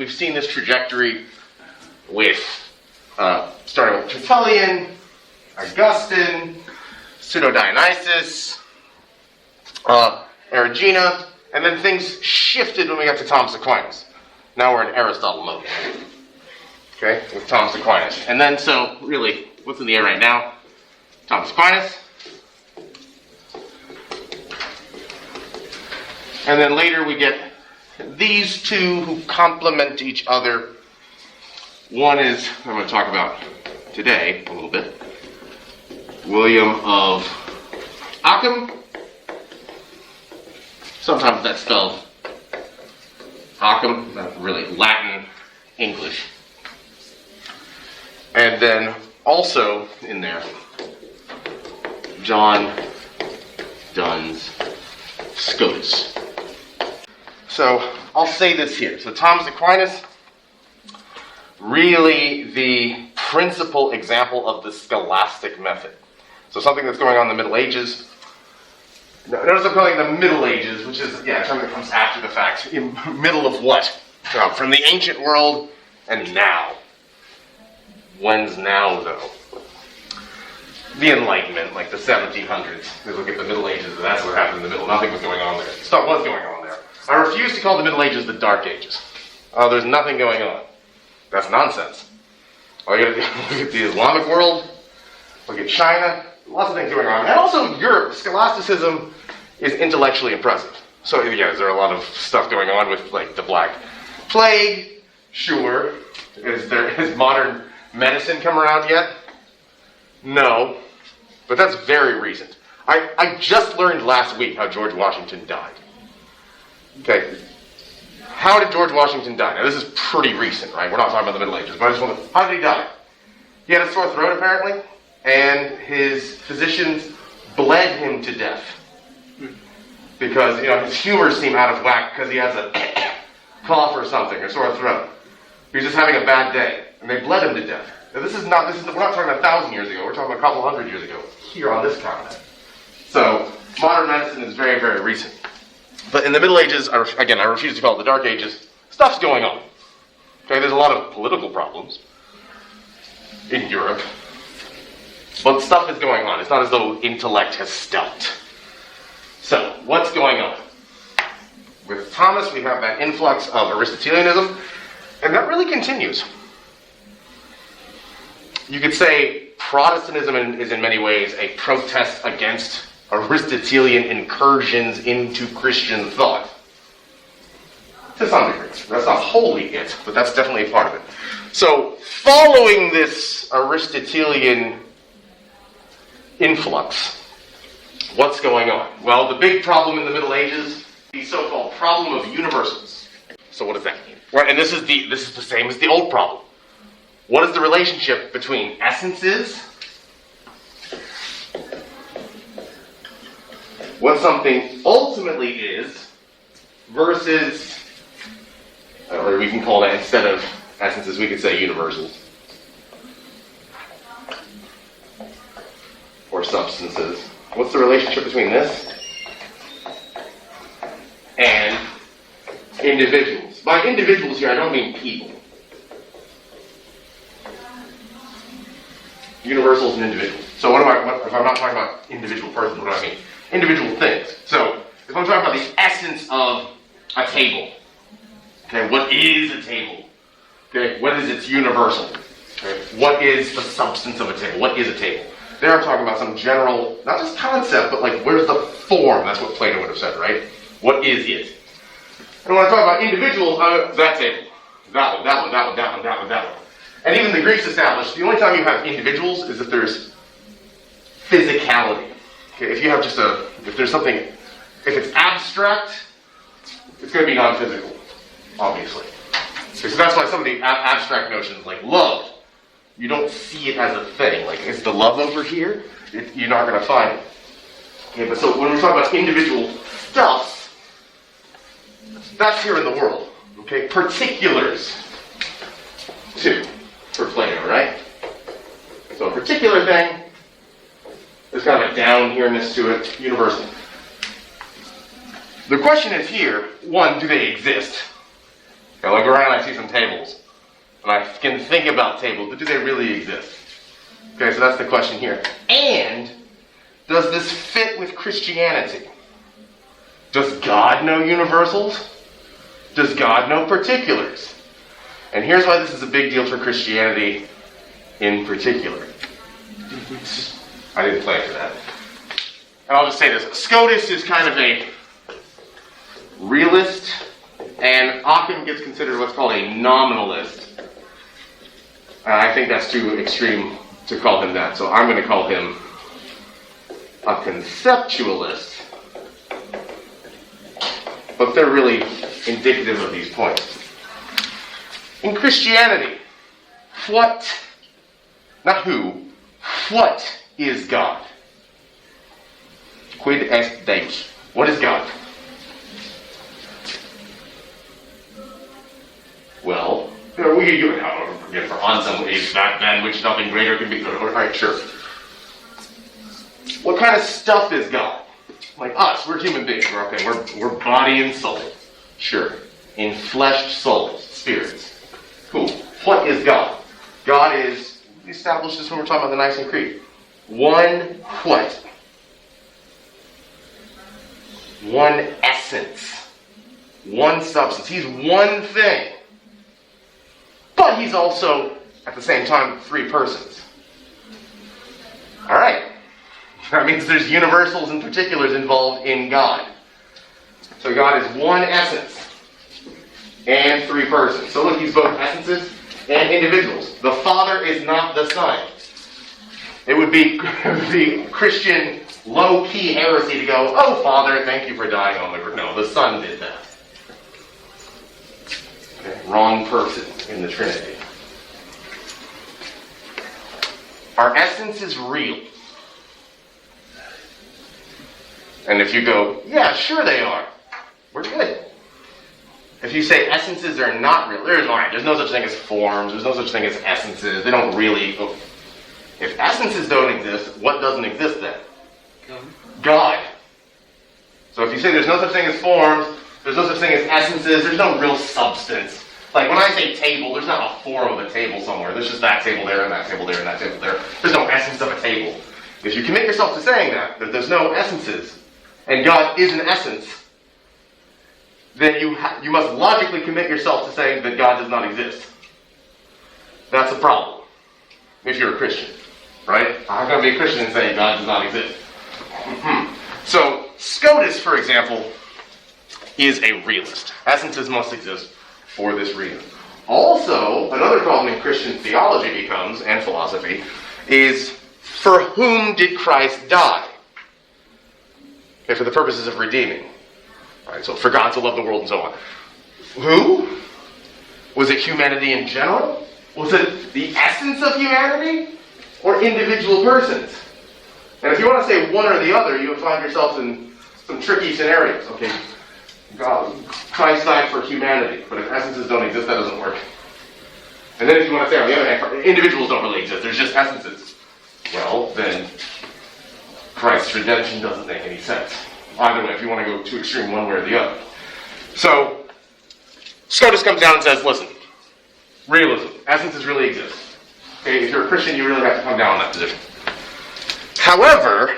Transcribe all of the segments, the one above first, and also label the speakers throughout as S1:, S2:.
S1: we've seen this trajectory with starting with Tertullian, Augustine, Pseudo-Dionysius, Erigena, and then things shifted when we got to Thomas Aquinas. Now we're in Aristotle mode. Okay, with Thomas Aquinas. And then, so, really, what's in the air right now? Thomas Aquinas. And then later we get these two who complement each other. One is, I'm going to talk about today a little bit, William of Occam. Sometimes that's spelled Occam, not really Latin, English. And then also in there, John Duns Scotus. So I'll say this here. So Thomas Aquinas, really the principal example of the scholastic method. So something that's going on in the Middle Ages. Notice I'm calling it the Middle Ages, which is, a term that comes after the fact. In middle of what? From the ancient world and now. When's now, though? The Enlightenment, like the 1700s. We look at the Middle Ages, and that's what happened in the middle. Nothing was going on there. Stuff was going on there. I refuse to call the Middle Ages the Dark Ages. There's nothing going on. That's nonsense. All you gotta do is look at the Islamic world, look at China, lots of things going on. And also Europe, scholasticism is intellectually impressive. So is there a lot of stuff going on with like the Black Plague? Sure. Has modern medicine come around yet? No. But that's very recent. I just learned last week how George Washington died. Okay. How did George Washington die? Now this is pretty recent, right? We're not talking about the Middle Ages, but I just want to... How did he die? He had a sore throat apparently, and his physicians bled him to death. Because, his humors seem out of whack because he has a cough or something, or sore throat. He was just having a bad day, and they bled him to death. Now we're not talking 1,000 years ago, we're talking a couple hundred years ago, here on this continent. So, modern medicine is very, very recent. But in the Middle Ages, I refuse to call it the Dark Ages, stuff's going on. Okay, there's a lot of political problems in Europe, but stuff is going on. It's not as though intellect has stopped. So, what's going on? With Thomas, we have that influx of Aristotelianism, and that really continues. You could say Protestantism is in many ways a protest against Aristotelian incursions into Christian thought. To some degree. That's not wholly it, but that's definitely a part of it. So, following this Aristotelian influx, what's going on? Well, the big problem in the Middle Ages, the so-called problem of universals. So what does that mean? Right, and this is the same as the old problem. What is the relationship between essences, what something ultimately is, versus, or we can call that, instead of essences, we could say universals, or substances. What's the relationship between this and individuals? By individuals here, I don't mean people. Universals and individuals. So if I'm not talking about individual persons, what do I mean? Individual things. So if I'm talking about the essence of a table, okay, what is a table? Okay, what is its universal? Okay, what is the substance of a table? What is a table? There I'm talking about some general, not just concept, but like where's the form? That's what Plato would have said, right? What is it? And when I talk about individuals, that table. That one, that one, that one, that one, that one, that one. And even the Greeks established, the only time you have individuals is if there's physicality. Okay, if you have just if there's something, if it's abstract, it's going to be non-physical, obviously. Okay, so that's why some of the abstract notions, like love, you don't see it as a thing. Like, is the love over here? You're not going to find it. Okay, but so when we're talking about individual stuff, that's here in the world. Okay, particulars, too, for Plato, right? So a particular thing, there's kind of a down-here-ness to it, universal. The question is here, one, do they exist? I look around and I see some tables. And I can think about tables, but do they really exist? Okay, so that's the question here. And does this fit with Christianity? Does God know universals? Does God know particulars? And here's why this is a big deal for Christianity in particular. I didn't plan for that. And I'll just say this. Scotus is kind of a realist, and Occam gets considered what's called a nominalist. I think that's too extreme to call him that, so I'm going to call him a conceptualist. But they're really indicative of these points. In Christianity, what is God? Quid est Deus? What is God? Well, we could do it now. Again, for on some is that which nothing greater can be. Alright, sure. What kind of stuff is God? Like us, we're human beings. We're body and soul. Sure. Enfleshed souls, spirits. Cool. What is God? God is, we established this when we're talking about the Nicene Creed. One what? One essence. One substance. He's one thing. But he's also, at the same time, three persons. Alright. That means there's universals and particulars involved in God. So God is one essence and three persons. So look, he's both essences and individuals. The Father is not the Son. It would be Christian low-key heresy to go, oh, Father, thank you for dying on the cross. No, the Son did that. Okay? Wrong person in the Trinity. Our essence is real. And if you go, yeah, sure they are, we're good. If you say essences are not real, there's no such thing as forms, there's no such thing as essences, they don't really... If essences don't exist, what doesn't exist then? God. So if you say there's no such thing as forms, there's no such thing as essences, there's no real substance. Like when I say table, there's not a form of a table somewhere, there's just that table there and that table there and that table there. There's no essence of a table. If you commit yourself to saying that there's no essences, and God is an essence, then you must logically commit yourself to saying that God does not exist. That's a problem. If you're a Christian. Right? I'm going to be a Christian and say God does not exist. So, Scotus, for example, is a realist. Essences must exist for this reason. Also, another problem in Christian theology becomes, and philosophy, is for whom did Christ die? Okay, for the purposes of redeeming. Right, so for God to love the world and so on. Who? Was it humanity in general? Was it the essence of humanity? Or individual persons? And if you want to say one or the other, you'll find yourself in some tricky scenarios. Okay, God, Christ died for humanity, but if essences don't exist, that doesn't work. And then if you want to say, on the other hand, individuals don't really exist, there's just essences. Well, then Christ's redemption doesn't make any sense. Either way, if you want to go too extreme one way or the other. So, Scotus comes down and says, listen, realism, essences really exist. Okay, if you're a Christian, you really have to come down on that position. However,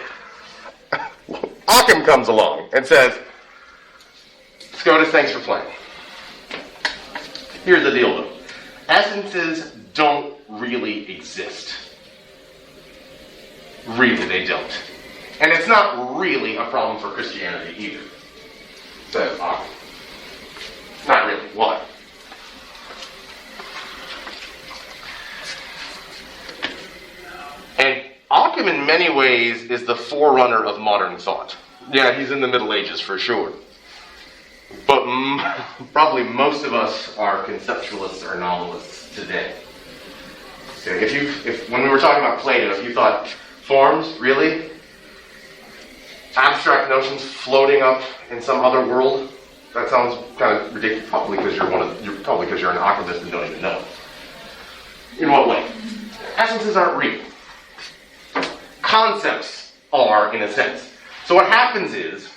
S1: Occam comes along and says, Scotus, thanks for playing. Here's the deal, though. Essences don't really exist. Really, they don't. And it's not really a problem for Christianity either, says Occam. Not really. Why? And Occam, in many ways, is the forerunner of modern thought. Yeah, he's in the Middle Ages for sure. But probably most of us are conceptualists or nominalists today. Okay, if when we were talking about Plato, if you thought forms, really? Abstract notions floating up in some other world? That sounds kind of ridiculous. Probably because you're an Occamist and don't even know. In what way? Essences aren't real. Concepts are, in a sense. So what happens is,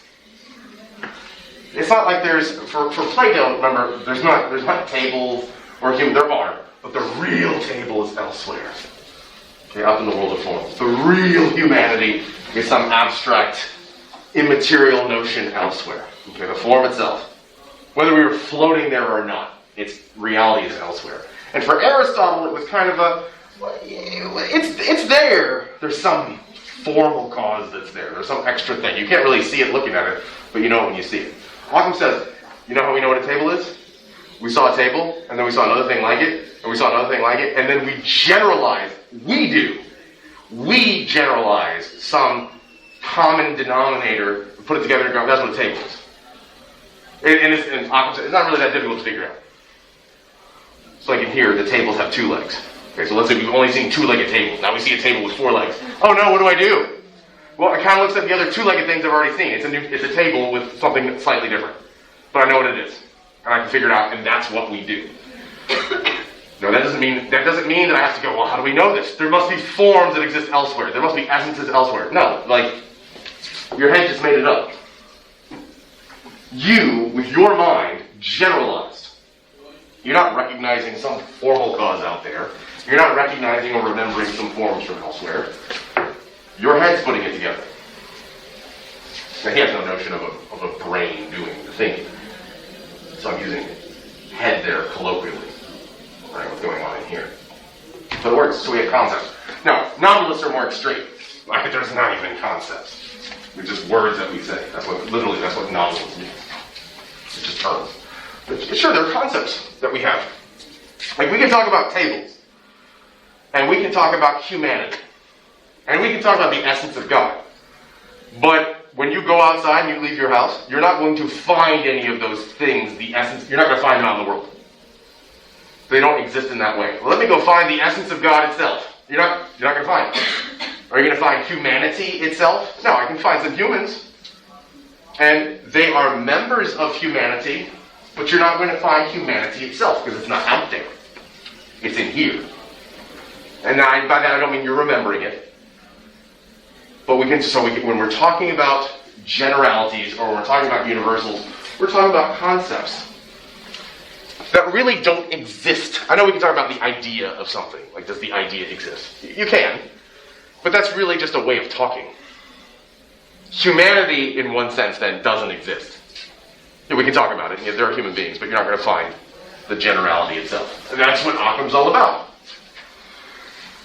S1: It's not like there's, for Plato, remember, there's not tables or human, there are, but the real table is elsewhere. Okay, up in the world of forms. The real humanity is some abstract, immaterial notion elsewhere. Okay, the form itself. Whether we were floating there or not, its reality is elsewhere. And for Aristotle, it was kind of it's there. There's some formal cause that's there. There's some extra thing. You can't really see it looking at it, but you know it when you see it. Occam says, you know how we know what a table is? We saw a table, and then we saw another thing like it, and we saw another thing like it, and then we generalize. We generalize some common denominator, put it together and go, that's what a table is. And Occam says, it's not really that difficult to figure out. So like in here, the tables have 2 legs. Okay, so let's say we've only seen 2-legged tables. Now we see a table with 4 legs. Oh no, what do I do? Well, I kind of looks at the other 2-legged things I've already seen. It's a table with something slightly different. But I know what it is. And I can figure it out, and that's what we do. No, that doesn't mean that I have to go, well, how do we know this? There must be forms that exist elsewhere. There must be essences elsewhere. No, like, your head just made it up. You, with your mind, generalized. You're not recognizing some formal cause out there. You're not recognizing or remembering some forms from elsewhere. Your head's putting it together. Now, he has no notion of a brain doing the thinking. So I'm using head there colloquially. Right, what's going on in here. So it works. So we have concepts. Now, nominalists are more extreme. Like, there's not even concepts. They're just words that we say. That's what nominalism means. It's just terms. But sure, there are concepts that we have. Like, we can talk about tables. And we can talk about humanity. And we can talk about the essence of God. But when you go outside and you leave your house, you're not going to find any of those things, the essence. You're not going to find them out in the world. They don't exist in that way. Well, let me go find the essence of God itself. You're not going to find it. Are you going to find humanity itself? No, I can find some humans. And they are members of humanity, but you're not going to find humanity itself because it's not out there. It's in here. And by that I don't mean you're remembering it. But when we're talking about generalities or when we're talking about universals, we're talking about concepts that really don't exist. I know we can talk about the idea of something. Like, does the idea exist? You can. But that's really just a way of talking. Humanity, in one sense, then, doesn't exist. Yeah, we can talk about it. Yeah, there are human beings, but you're not going to find the generality itself. And that's what Occam's all about.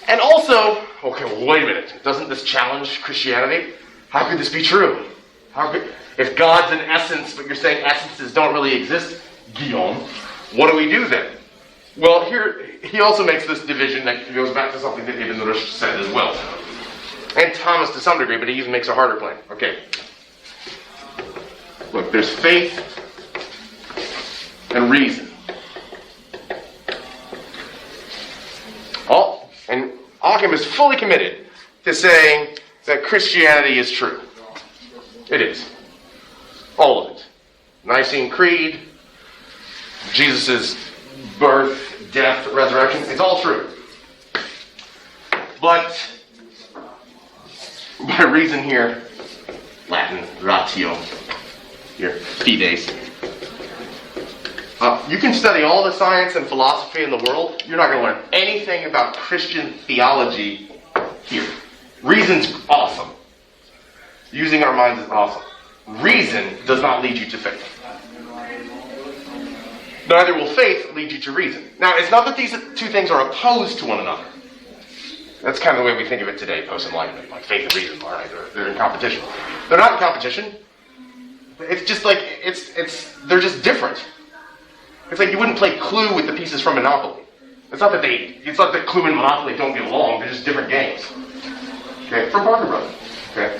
S1: And also, okay, well, wait a minute. Doesn't this challenge Christianity? How could this be true? If God's an essence, but you're saying essences don't really exist, Guillaume, what do we do then? Well, here, he also makes this division that goes back to something that Ibn Rushd said as well. And Thomas to some degree, but he even makes a harder claim. Okay. Look, there's faith and reason. And Occam is fully committed to saying that Christianity is true. It is. All of it. Nicene Creed, Jesus' birth, death, resurrection, it's all true. But by reason here, Latin, ratio, here, fides. You can study all the science and philosophy in the world. You're not going to learn anything about Christian theology here. Reason's awesome. Using our minds is awesome. Reason does not lead you to faith. Neither will faith lead you to reason. Now, it's not that these two things are opposed to one another. That's kind of the way we think of it today, post-enlightenment. Like faith and reason, all right, they're in competition. They're not in competition. It's just like, they're just different. It's like you wouldn't play Clue with the pieces from Monopoly. It's not that Clue and Monopoly don't get along, they're just different games. Okay, from Parker Brothers. Okay?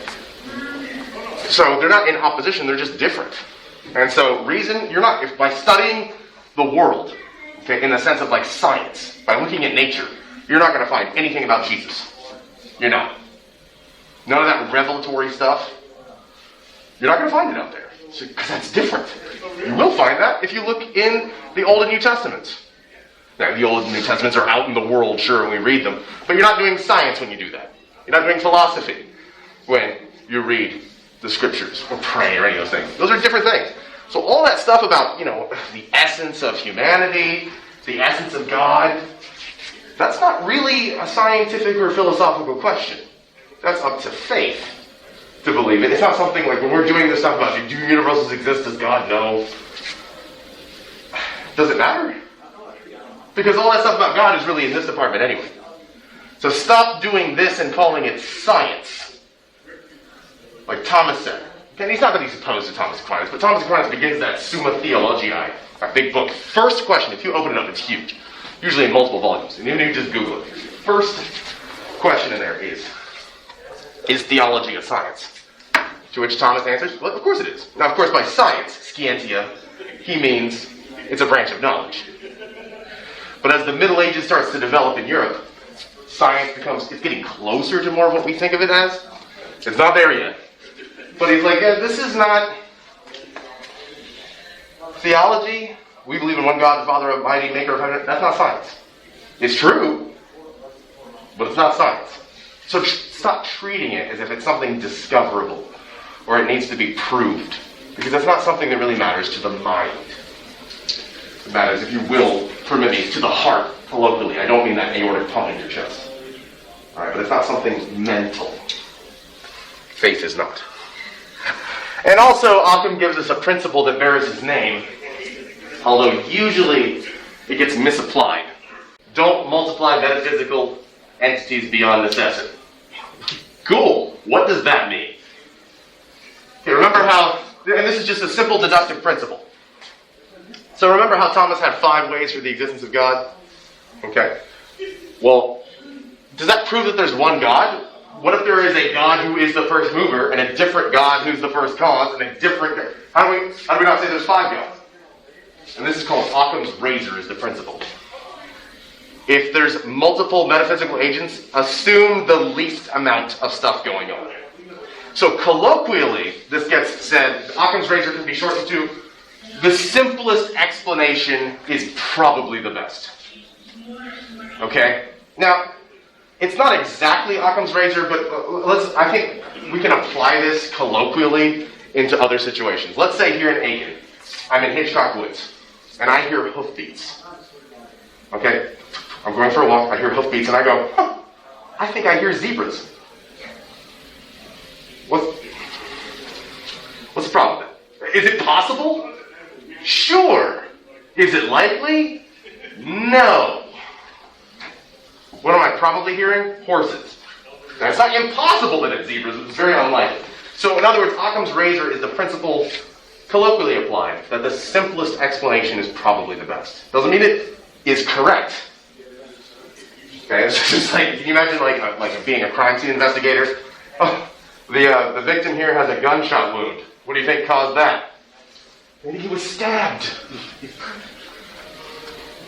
S1: So they're not in opposition, they're just different. And so reason, if by studying the world, okay, in the sense of like science, by looking at nature, you're not going to find anything about Jesus. You're not. None of that revelatory stuff. You're not going to find it out there. Because that's different. You will find that if you look in the Old and New Testaments. Now, the Old and New Testaments are out in the world, sure, and we read them. But you're not doing science when you do that. You're not doing philosophy when you read the Scriptures or pray or any of those things. Those are different things. So all that stuff about, the essence of humanity, the essence of God, that's not really a scientific or philosophical question. That's up to faith to believe it. It's not something like when we're doing this stuff about do universals exist, does God know? Does it matter? Because all that stuff about God is really in this department anyway. So stop doing this and calling it science. Like Thomas said. And he's not that he's opposed to Thomas Aquinas, but Thomas Aquinas begins that Summa Theologiae, that big book. First question, if you open it up, it's huge. Usually in multiple volumes. And even if you just Google it. First question in there is theology a science? To which Thomas answers, well, of course it is. Now, of course, by science, scientia, he means it's a branch of knowledge. But as the Middle Ages starts to develop in Europe, science it's getting closer to more of what we think of it as. It's not there yet. But he's like, this is not theology. We believe in one God, the Father Almighty, maker of heaven. That's not science. It's true, but it's not science. So stop treating it as if it's something discoverable or it needs to be proved. Because that's not something that really matters to the mind. It matters, if you will, permit me, to the heart, colloquially. I don't mean that aortic pump in your chest. Alright, but it's not something mental. Faith is not. And also, Occam gives us a principle that bears his name, although usually it gets misapplied. Don't multiply metaphysical entities beyond necessity. Cool. What does that mean? Okay, remember how, and this is just a simple deductive principle. So remember how Thomas had 5 ways for the existence of God? Okay. Well, does that prove that there's one God? What if there is a God who is the first mover, and a different God who's the first cause, and a different... How do we not say there's 5 gods? And this is called Occam's Razor, is the principle. If there's multiple metaphysical agents, assume the least amount of stuff going on. So colloquially, this gets said, Occam's Razor can be shortened to, the simplest explanation is probably the best. Okay? Now, it's not exactly Occam's Razor, but I think we can apply this colloquially into other situations. Let's say here in Aiken, I'm in Hitchcock Woods, and I hear hoofbeats. Okay? I'm going for a walk, I hear hoofbeats, and I go, I think I hear zebras. What's the problem with that? Is it possible? Sure. Is it likely? No. What am I probably hearing? Horses. Now, it's not impossible that it's zebras, it's very unlikely. So, in other words, Occam's Razor is the principle colloquially applied, that the simplest explanation is probably the best. Doesn't mean it is correct. Okay, it's just like, can you imagine like being a crime scene investigator? Oh, the victim here has a gunshot wound. What do you think caused that? Maybe he was stabbed.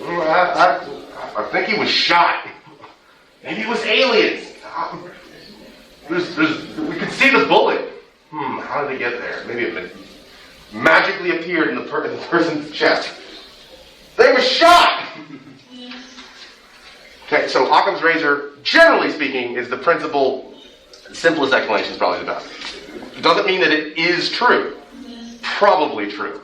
S1: I think he was shot. Maybe it was aliens. We could see the bullet. How did they get there? Maybe it magically appeared in the person's chest. They were shot! Okay, so Occam's Razor, generally speaking, is the principle. The simplest explanation is probably the best. It doesn't mean that it is true. Probably true.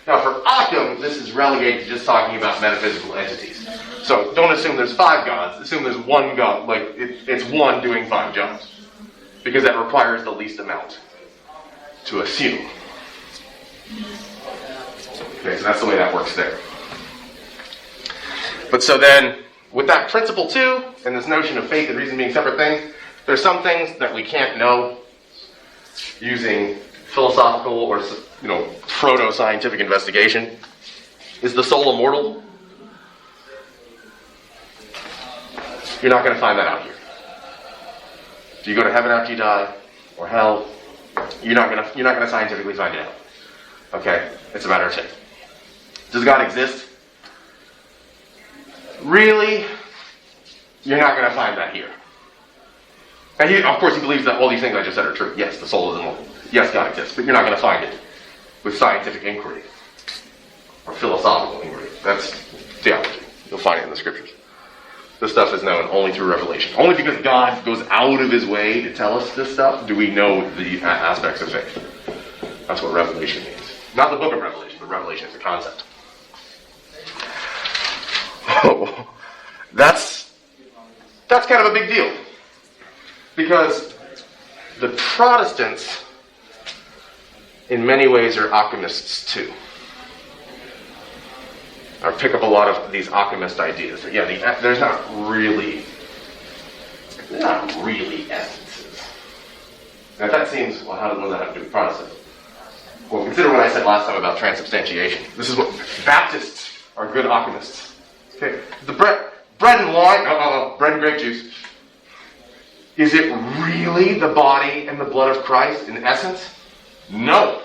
S1: Now, for Occam, this is relegated to just talking about metaphysical entities. So, don't assume there's 5 gods. Assume there's one God. Like, it's one doing 5 jobs. Because that requires the least amount to assume. Okay, so that's the way that works there. But so then, with that principle too, and this notion of faith and reason being separate things, there's some things that we can't know using philosophical or, proto-scientific investigation. Is the soul immortal? You're not going to find that out here. Do you go to heaven after you die, or hell? You're not going to scientifically find it out. Okay, it's a matter of faith. Does God exist? Really? You're not going to find that here. And of course, he believes that all these things I just said are true. Yes, the soul is immortal. Yes, God exists, but you're not going to find it with scientific inquiry or philosophical inquiry. That's theology. You'll find it in the scriptures. This stuff is known only through revelation. Only because God goes out of his way to tell us this stuff do we know the aspects of faith. That's what revelation means. Not the book of Revelation, but Revelation as a concept. Oh, that's kind of a big deal. Because the Protestants, in many ways, are Alchemists too. Or pick up a lot of these Alchemist ideas. Yeah, there's not really essences. Now that seems, well, what does that have to do with Protestantism? Well, consider what I said last time about transubstantiation. This is what Baptists are good Alchemists. Okay, the bread and wine, bread and grape juice. Is it really the body and the blood of Christ in essence? No.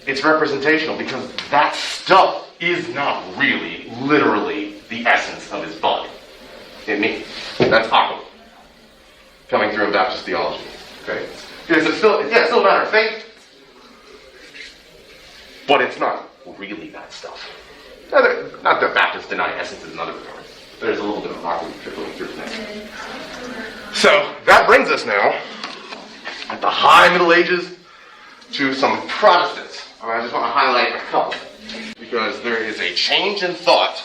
S1: It's representational because that stuff is not really, literally, the essence of his body. It means that's Occam coming through in Baptist theology. Okay, because it's still a matter of faith, but it's not really that stuff. Not that Baptists deny essences and other things. There's a little bit of Occam trickling through there. So that brings us now, at the high Middle Ages, to some Protestants. I just want to highlight a couple, because there is a change in thought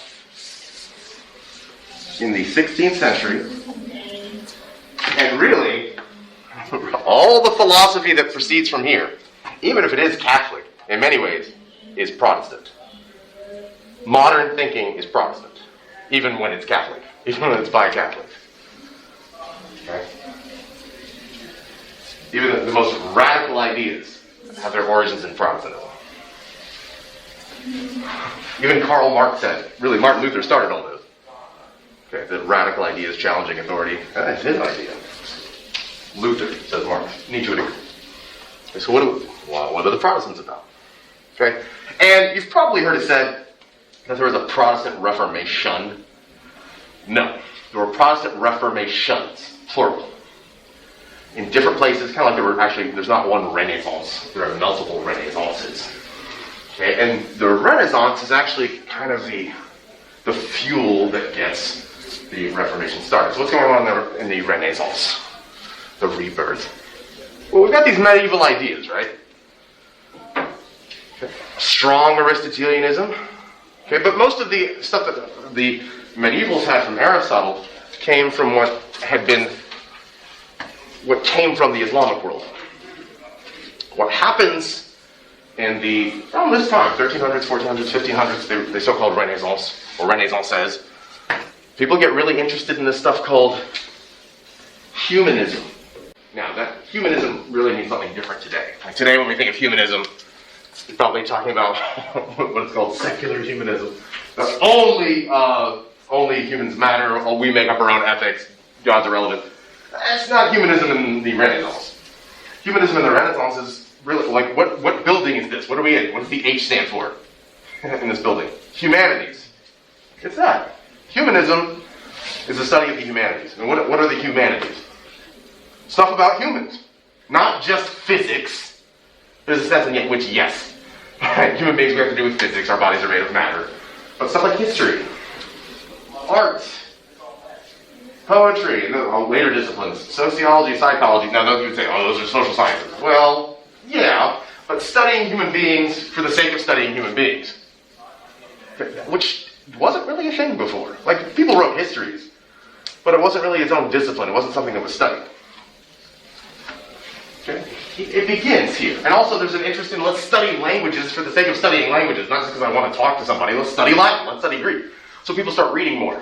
S1: in the 16th century, and really, all the philosophy that proceeds from here, even if it is Catholic, in many ways, is Protestant. Modern thinking is Protestant, even when it's Catholic, even when it's by Catholics. Okay? Even the most radical ideas have their origins in Protestantism. Even Karl Marx said, really, Martin Luther started all this. Okay, that radical ideas challenging authority, that's his idea. Luther, says Marx. Nietzsche would agree. Okay, so what are the Protestants about? Okay, and you've probably heard it said that there was a Protestant Reformation. No, there were Protestant Reformations, plural. In different places, kind of like there were actually, there's not one Renaissance, there are multiple Renaissances. Okay, and the Renaissance is actually kind of the fuel that gets the Reformation started. So what's going on in the Renaissance? The rebirth. Well, we've got these medieval ideas, right? Okay. Strong Aristotelianism. Okay, but most of the stuff that the medievals had from Aristotle came from what came from the Islamic world. What happens in around this time, 1300s, 1400s, 1500s, the so-called Renaissance, or Renaissances, people get really interested in this stuff called humanism. Now, that humanism really means something different today. Like today, when we think of humanism, we're probably talking about what is called secular humanism. That only humans matter, or we make up our own ethics, God's irrelevant. That's not humanism in the Renaissance. Humanism in the Renaissance is really, like, what building is this? What are we in? What does the H stand for in this building? Humanities. It's that. Humanism is the study of the humanities. And what are the humanities? Stuff about humans. Not just physics. There's a sense in which, yes, human beings we have to do with physics, our bodies are made of matter. But stuff like history, art, poetry, and later disciplines, sociology, psychology. Now, those would say, those are social sciences. Well, yeah, but studying human beings for the sake of studying human beings, which wasn't really a thing before. Like, people wrote histories, but it wasn't really its own discipline. It wasn't something that was studied. Okay? It begins here. And also there's an interest in let's study languages for the sake of studying languages, not just because I want to talk to somebody. Let's study Latin. Let's study Greek. So people start reading more. I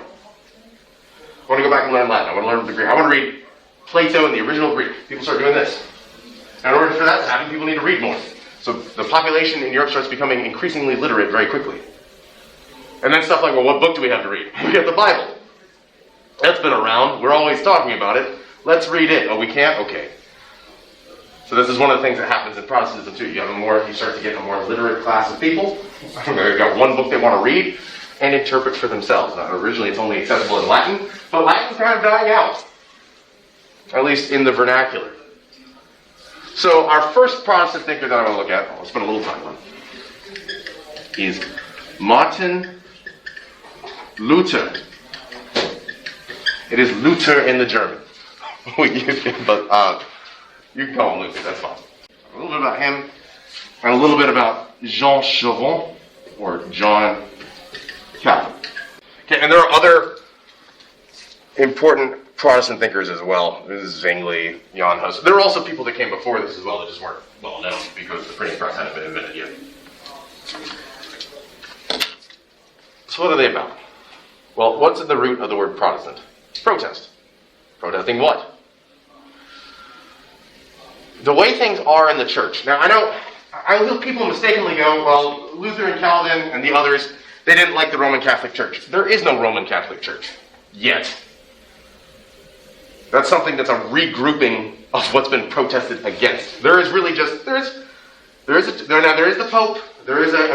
S1: want to go back and learn Latin. I want to learn the Greek. I want to read Plato in the original Greek. People start doing this. And in order for that to happen, people need to read more. So the population in Europe starts becoming increasingly literate very quickly. And then stuff like, well, what book do we have to read? We have the Bible. That's been around. We're always talking about it. Let's read it. Oh, we can't? Okay. So this is one of the things that happens in Protestantism too. You start to get a more literate class of people. They've got one book they want to read and interpret for themselves. Now, originally it's only accessible in Latin, but Latin's kind of dying out. At least in the vernacular. So our first Protestant thinker that I want to look at, I'll spend a little time on, is Martin Luther. It is Luther in the German. But you can call him Luther, that's fine. A little bit about him. and a little bit about Jean Calvin, or John Calvin. Okay, and there are other important Protestant thinkers as well. This is Zwingli, Jan Hus. There were also people that came before this as well that just weren't well known because the printing press hadn't been invented yet. So what are they about? Well, what's at the root of the word Protestant? Protest. Protesting what? The way things are in the church. Now, I know people mistakenly go, well, Luther and Calvin and the others, they didn't like the Roman Catholic Church. There is no Roman Catholic Church. Yet. That's something that's a regrouping of what's been protested against. There is really just, there is the Pope, there is an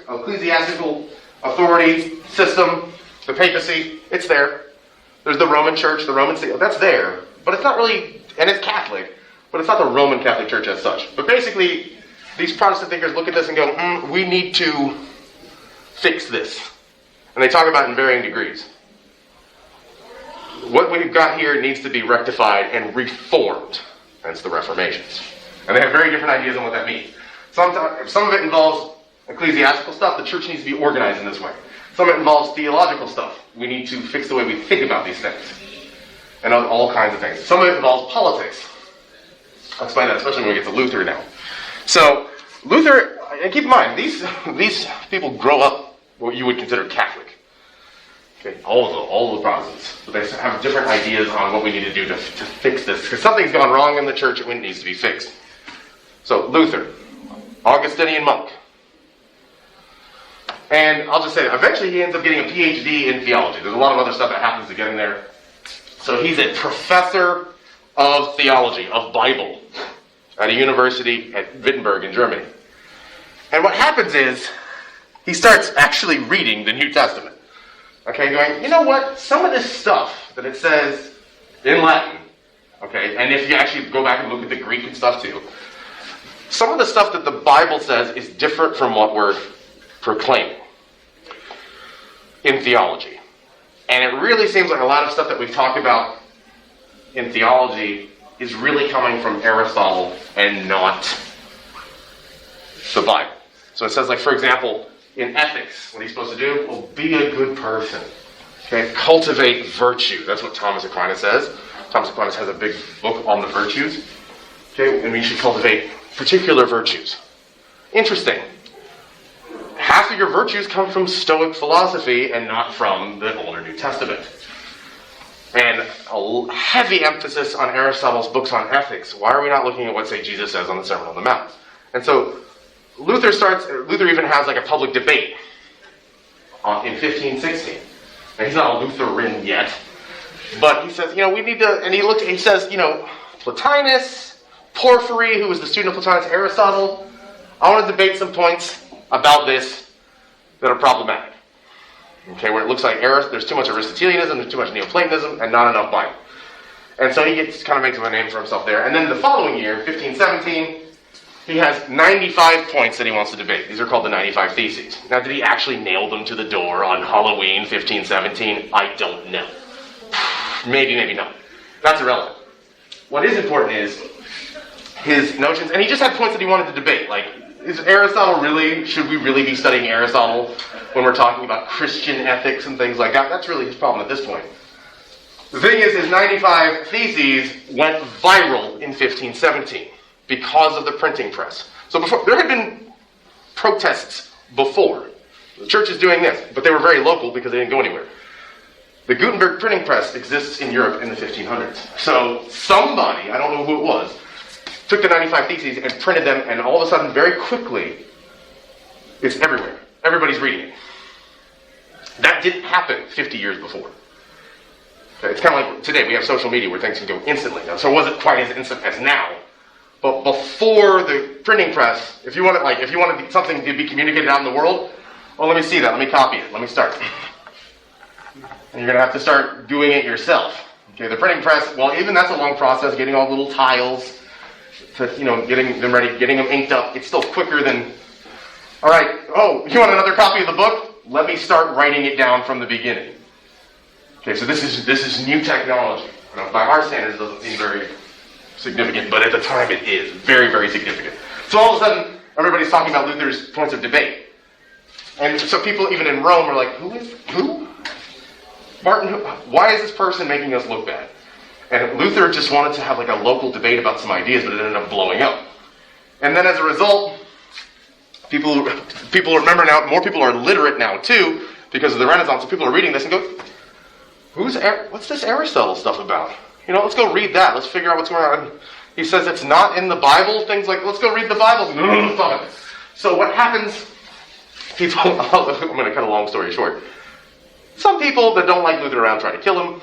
S1: ecclesiastical authority system, the papacy, it's there. There's the Roman Church, the Roman See, that's there. But it's not really, and it's Catholic, but it's not the Roman Catholic Church as such. But basically, these Protestant thinkers look at this and go, we need to fix this. And they talk about it in varying degrees. What we've got here needs to be rectified and reformed. Hence the Reformations. And they have very different ideas on what that means. Some of it involves ecclesiastical stuff. The church needs to be organized in this way. Some of it involves theological stuff. We need to fix the way we think about these things. And all kinds of things. Some of it involves politics. I'll explain that, especially when we get to Luther now. So, Luther, and keep in mind, these people grow up what you would consider Catholic. Okay, all of the Protestants. But they have different ideas on what we need to do to fix this. Because something's gone wrong in the church and it needs to be fixed. So, Luther, Augustinian monk. And I'll just say that eventually he ends up getting a PhD in theology. There's a lot of other stuff that happens to get him there. So he's a professor of theology, of Bible, at a university at Wittenberg in Germany. And what happens is, he starts actually reading the New Testament. Okay, going, you know what? Some of this stuff that it says in Latin, okay, and if you actually go back and look at the Greek and stuff too, some of the stuff that the Bible says is different from what we're proclaiming in theology. And it really seems like a lot of stuff that we've talked about in theology is really coming from Aristotle and not the Bible. So it says, like, for example, in ethics, what are you supposed to do? Well, be a good person. Okay, cultivate virtue. That's what Thomas Aquinas says. Thomas Aquinas has a big book on the virtues. Okay, and we should cultivate particular virtues. Interesting. Half of your virtues come from Stoic philosophy and not from the older New Testament. And a heavy emphasis on Aristotle's books on ethics. Why are we not looking at what, say, Jesus says on the Sermon on the Mount? And so Luther even has like a public debate in 1516. And he's not a Lutheran yet. But he says, we need to, and he says, Plotinus, Porphyry, who was the student of Plotinus, Aristotle, I want to debate some points about this that are problematic. Okay, where it looks like there's too much Aristotelianism, there's too much Neoplatonism, and not enough Bible. And so he kind of makes a name for himself there. And then the following year, 1517, he has 95 points that he wants to debate. These are called the 95 Theses. Now, did he actually nail them to the door on Halloween 1517? I don't know. Maybe, maybe not. That's irrelevant. What is important is his notions, and he just had points that he wanted to debate, like, is Aristotle should we really be studying Aristotle when we're talking about Christian ethics and things like that? That's really his problem at this point. The thing is, his 95 Theses went viral in 1517 because of the printing press. So there had been protests before. The church is doing this, but they were very local because they didn't go anywhere. The Gutenberg printing press exists in Europe in the 1500s. So somebody, I don't know who it was, took the 95 Theses and printed them, and all of a sudden, very quickly, it's everywhere. Everybody's reading it. That didn't happen 50 years before. Okay, it's kind of like today, we have social media where things can go instantly. So it wasn't quite as instant as now. But before the printing press, if you wanted something to be communicated out in the world, well, let me see that. Let me copy it. Let me start. And you're going to have to start doing it yourself. Okay, the printing press, well, even that's a long process, getting all the little tiles, to, getting them ready, getting them inked up. It's still quicker than, all right, you want another copy of the book? Let me start writing it down from the beginning. Okay, so this is new technology. By our standards, it doesn't seem very significant, but at the time it is very, very significant. So all of a sudden, everybody's talking about Luther's points of debate. And so people even in Rome are like, who? Martin, why is this person making us look bad? And Luther just wanted to have like a local debate about some ideas, but it ended up blowing up. And then as a result, people remember now, more people are literate now too, because of the Renaissance. So people are reading this and go, what's this Aristotle stuff about? Let's go read that. Let's figure out what's going on. He says it's not in the Bible. Things like, let's go read the Bible. No, stop it. So what happens, I'm going to cut a long story short. Some people that don't like Luther around try to kill him.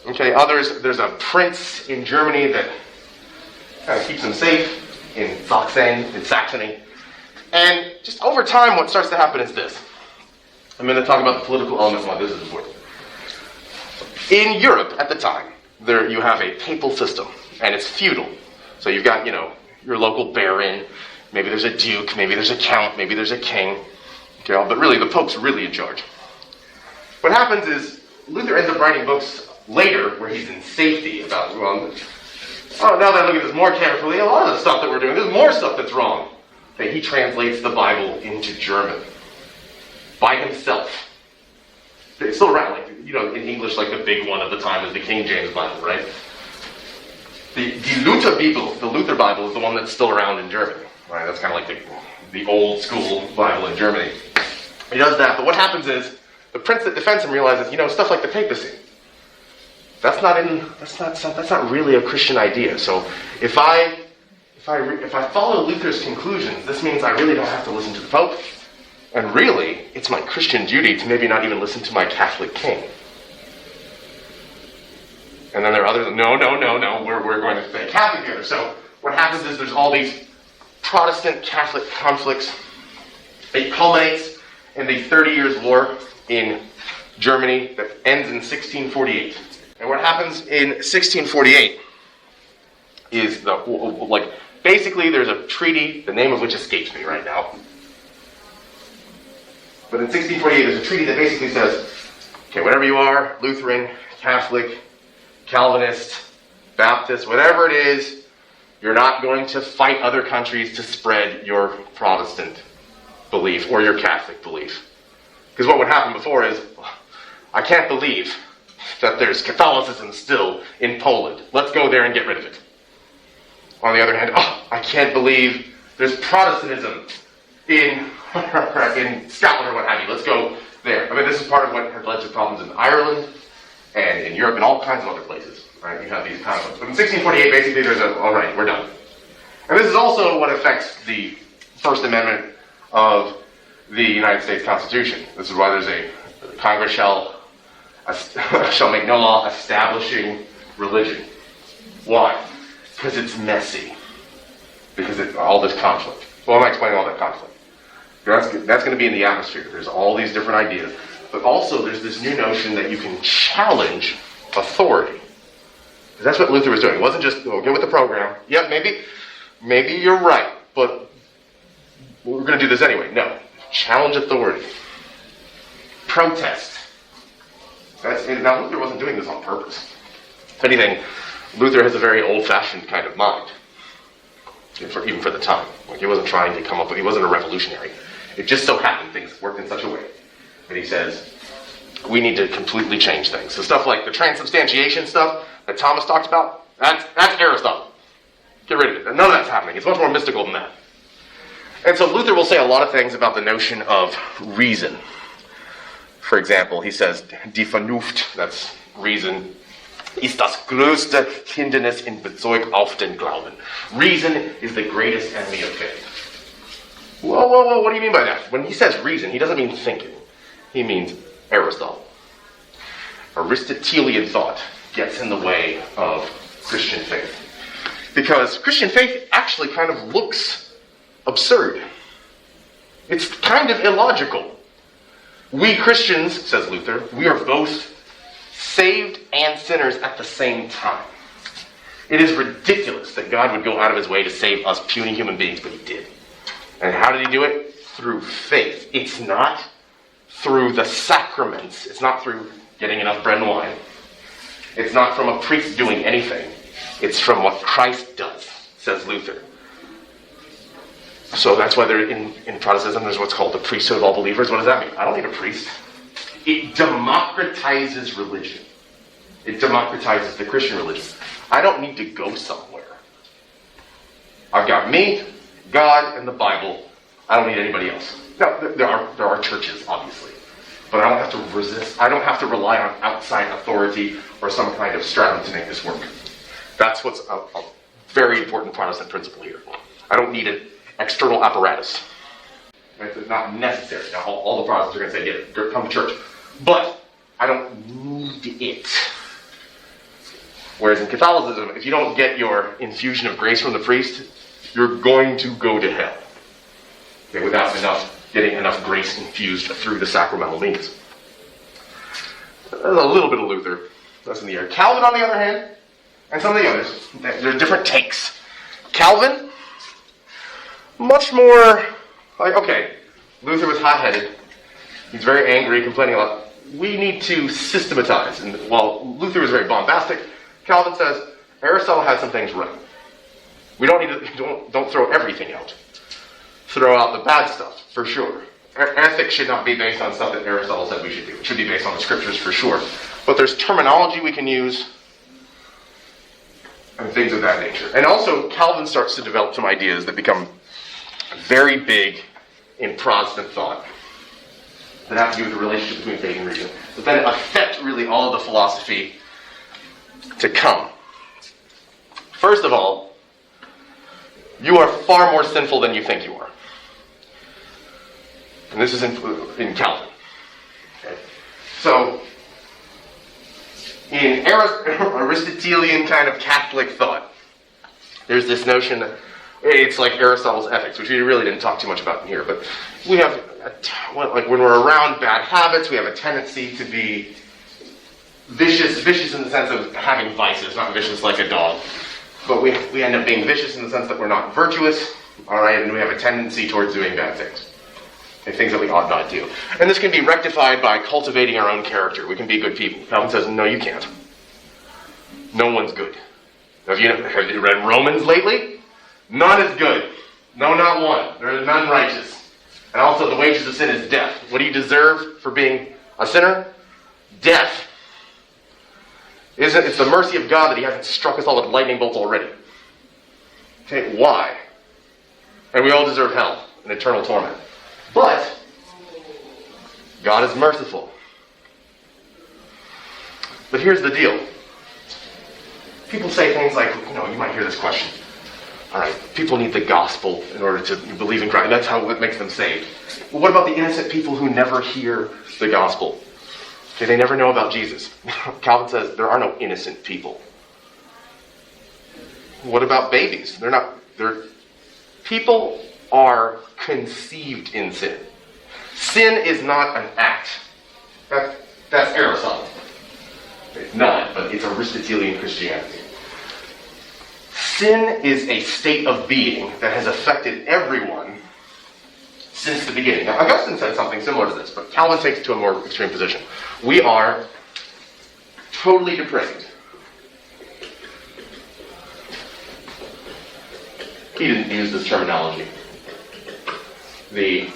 S1: Okay, others, there's a prince in Germany that kind of keeps him safe in Saxony. And just over time, what starts to happen is this. I'm going to talk about the political elements and why this is important. In Europe at the time, you have a papal system, and it's feudal. So you've got, your local baron, maybe there's a duke, maybe there's a count, maybe there's a king. Okay, but really, the Pope's really in charge. What happens is, Luther ends up writing books later where he's in safety about, now that I look at this more carefully, a lot of the stuff that we're doing, there's more stuff that's wrong. Okay, he translates the Bible into German by himself. It's still around, in English, the big one of the time is the King James Bible, right? The Luther Bible, the Luther Bible, is the one that's still around in Germany, right? That's kind of like the old school Bible in Germany. He does that, but what happens is, the prince that defends him realizes, stuff like the papacy, that's not really a Christian idea. So if I follow Luther's conclusions, this means I really don't have to listen to the Pope. And really, it's my Christian duty to maybe not even listen to my Catholic king. And then there are others, no, we're going to stay Catholic together. So what happens is there's all these Protestant-Catholic conflicts. It culminates in the 30 Years' War in Germany that ends in 1648. And what happens in 1648 is basically there's a treaty, the name of which escapes me right now. But in 1648, there's a treaty that basically says, okay, whatever you are, Lutheran, Catholic, Calvinist, Baptist, whatever it is, you're not going to fight other countries to spread your Protestant belief or your Catholic belief. Because what would happen before is, I can't believe that there's Catholicism still in Poland. Let's go there and get rid of it. On the other hand, I can't believe there's Protestantism in Scotland or what have you. Let's go there. This is part of what has led to problems in Ireland and in Europe and all kinds of other places. Right? You have these conflicts. But in 1648, basically, there's all right, we're done. And this is also what affects the First Amendment of the United States Constitution. This is why there's a Congress shall make no law establishing religion. Why? Because it's messy. Because it's all this conflict. Well, I'm not explaining all that conflict. That's going to be in the atmosphere. There's all these different ideas. But also there's this new notion that you can challenge authority. Because that's what Luther was doing. It wasn't just, get with the program. Yeah, maybe you're right, but we're going to do this anyway. No. Challenge authority. Protest. Now, Luther wasn't doing this on purpose. If anything, Luther has a very old-fashioned kind of mind. Even for the time. He wasn't trying to come up with, he wasn't a revolutionary. It just so happened things worked in such a way that he says, we need to completely change things. So stuff like the transubstantiation stuff that Thomas talked about, that's Aristotle. Get rid of it. None of that's happening. It's much more mystical than that. And so Luther will say a lot of things about the notion of reason. For example, he says, die Vernunft, that's reason, ist das größte Hindernis in Bezug auf den Glauben. Reason is the greatest enemy of faith. Whoa, what do you mean by that? When he says reason, he doesn't mean thinking. He means Aristotle. Aristotelian thought gets in the way of Christian faith. Because Christian faith actually kind of looks absurd. It's kind of illogical. We Christians, says Luther, we are both saved and sinners at the same time. It is ridiculous that God would go out of his way to save us puny human beings, but he did. And how did he do it? Through faith. It's not through the sacraments. It's not through getting enough bread and wine. It's not from a priest doing anything. It's from what Christ does, says Luther. So that's why in Protestantism there's what's called the priesthood of all believers. What does that mean? I don't need a priest. It democratizes religion. It democratizes the Christian religion. I don't need to go somewhere. I've got me, God, and the Bible. I don't need anybody else. Now, there are churches, obviously. But I don't have to resist. I don't have to rely on outside authority or some kind of stratum to make this work. That's what's a very important Protestant principle here. I don't need an external apparatus. It's not necessary. Now, all the Protestants are going to say, yeah, come to church. But I don't need it. Whereas in Catholicism, if you don't get your infusion of grace from the priest, you're going to go to hell. Okay, without getting enough grace infused through the sacramental means. There's a little bit of Luther. That's in the air. Calvin, on the other hand, and some of the others, there are different takes. Calvin, much more like, okay, Luther was hot-headed. He's very angry, complaining a lot. We need to systematize. And while Luther was very bombastic, Calvin says, Aristotle has some things right. We don't need to, don't throw everything out. Throw out the bad stuff, for sure. Ethics should not be based on stuff that Aristotle said we should do. It should be based on the scriptures, for sure. But there's terminology we can use, and things of that nature. And also, Calvin starts to develop some ideas that become very big in Protestant thought that have to do with the relationship between faith and reason, but then affect really all of the philosophy to come. First of all, you are far more sinful than you think you are. And this is in Calvin. Okay. So, in Aristotelian kind of Catholic thought, there's this notion that it's like Aristotle's ethics, which we really didn't talk too much about in here, but we have, like when we're around bad habits, we have a tendency to be vicious in the sense of having vices, not vicious like a dog. But we end up being vicious in the sense that we're not virtuous, all right, and we have a tendency towards doing bad things. Okay, things that we ought not do. And this can be rectified by cultivating our own character. We can be good people. Calvin says, no, you can't. No one's good. Have you read Romans lately? None is good. No, not one. There is none righteous. And also the wages of sin is death. What do you deserve for being a sinner? Death. It's the mercy of God that he hasn't struck us all with lightning bolts already. Okay, why? And we all deserve hell and eternal torment. But God is merciful. But here's the deal. People say things like, you might hear this question. All right, people need the gospel in order to believe in Christ. That's how it makes them saved. Well, what about the innocent people who never hear the gospel? Okay, they never know about Jesus. Calvin says there are no innocent people. What about babies? People are conceived in sin. Sin is not an act. That's Aristotle. It's not, but it's Aristotelian Christianity. Sin is a state of being that has affected everyone since the beginning. Now, Augustine said something similar to this, but Calvin takes it to a more extreme position. We are totally depraved. He didn't use this terminology. This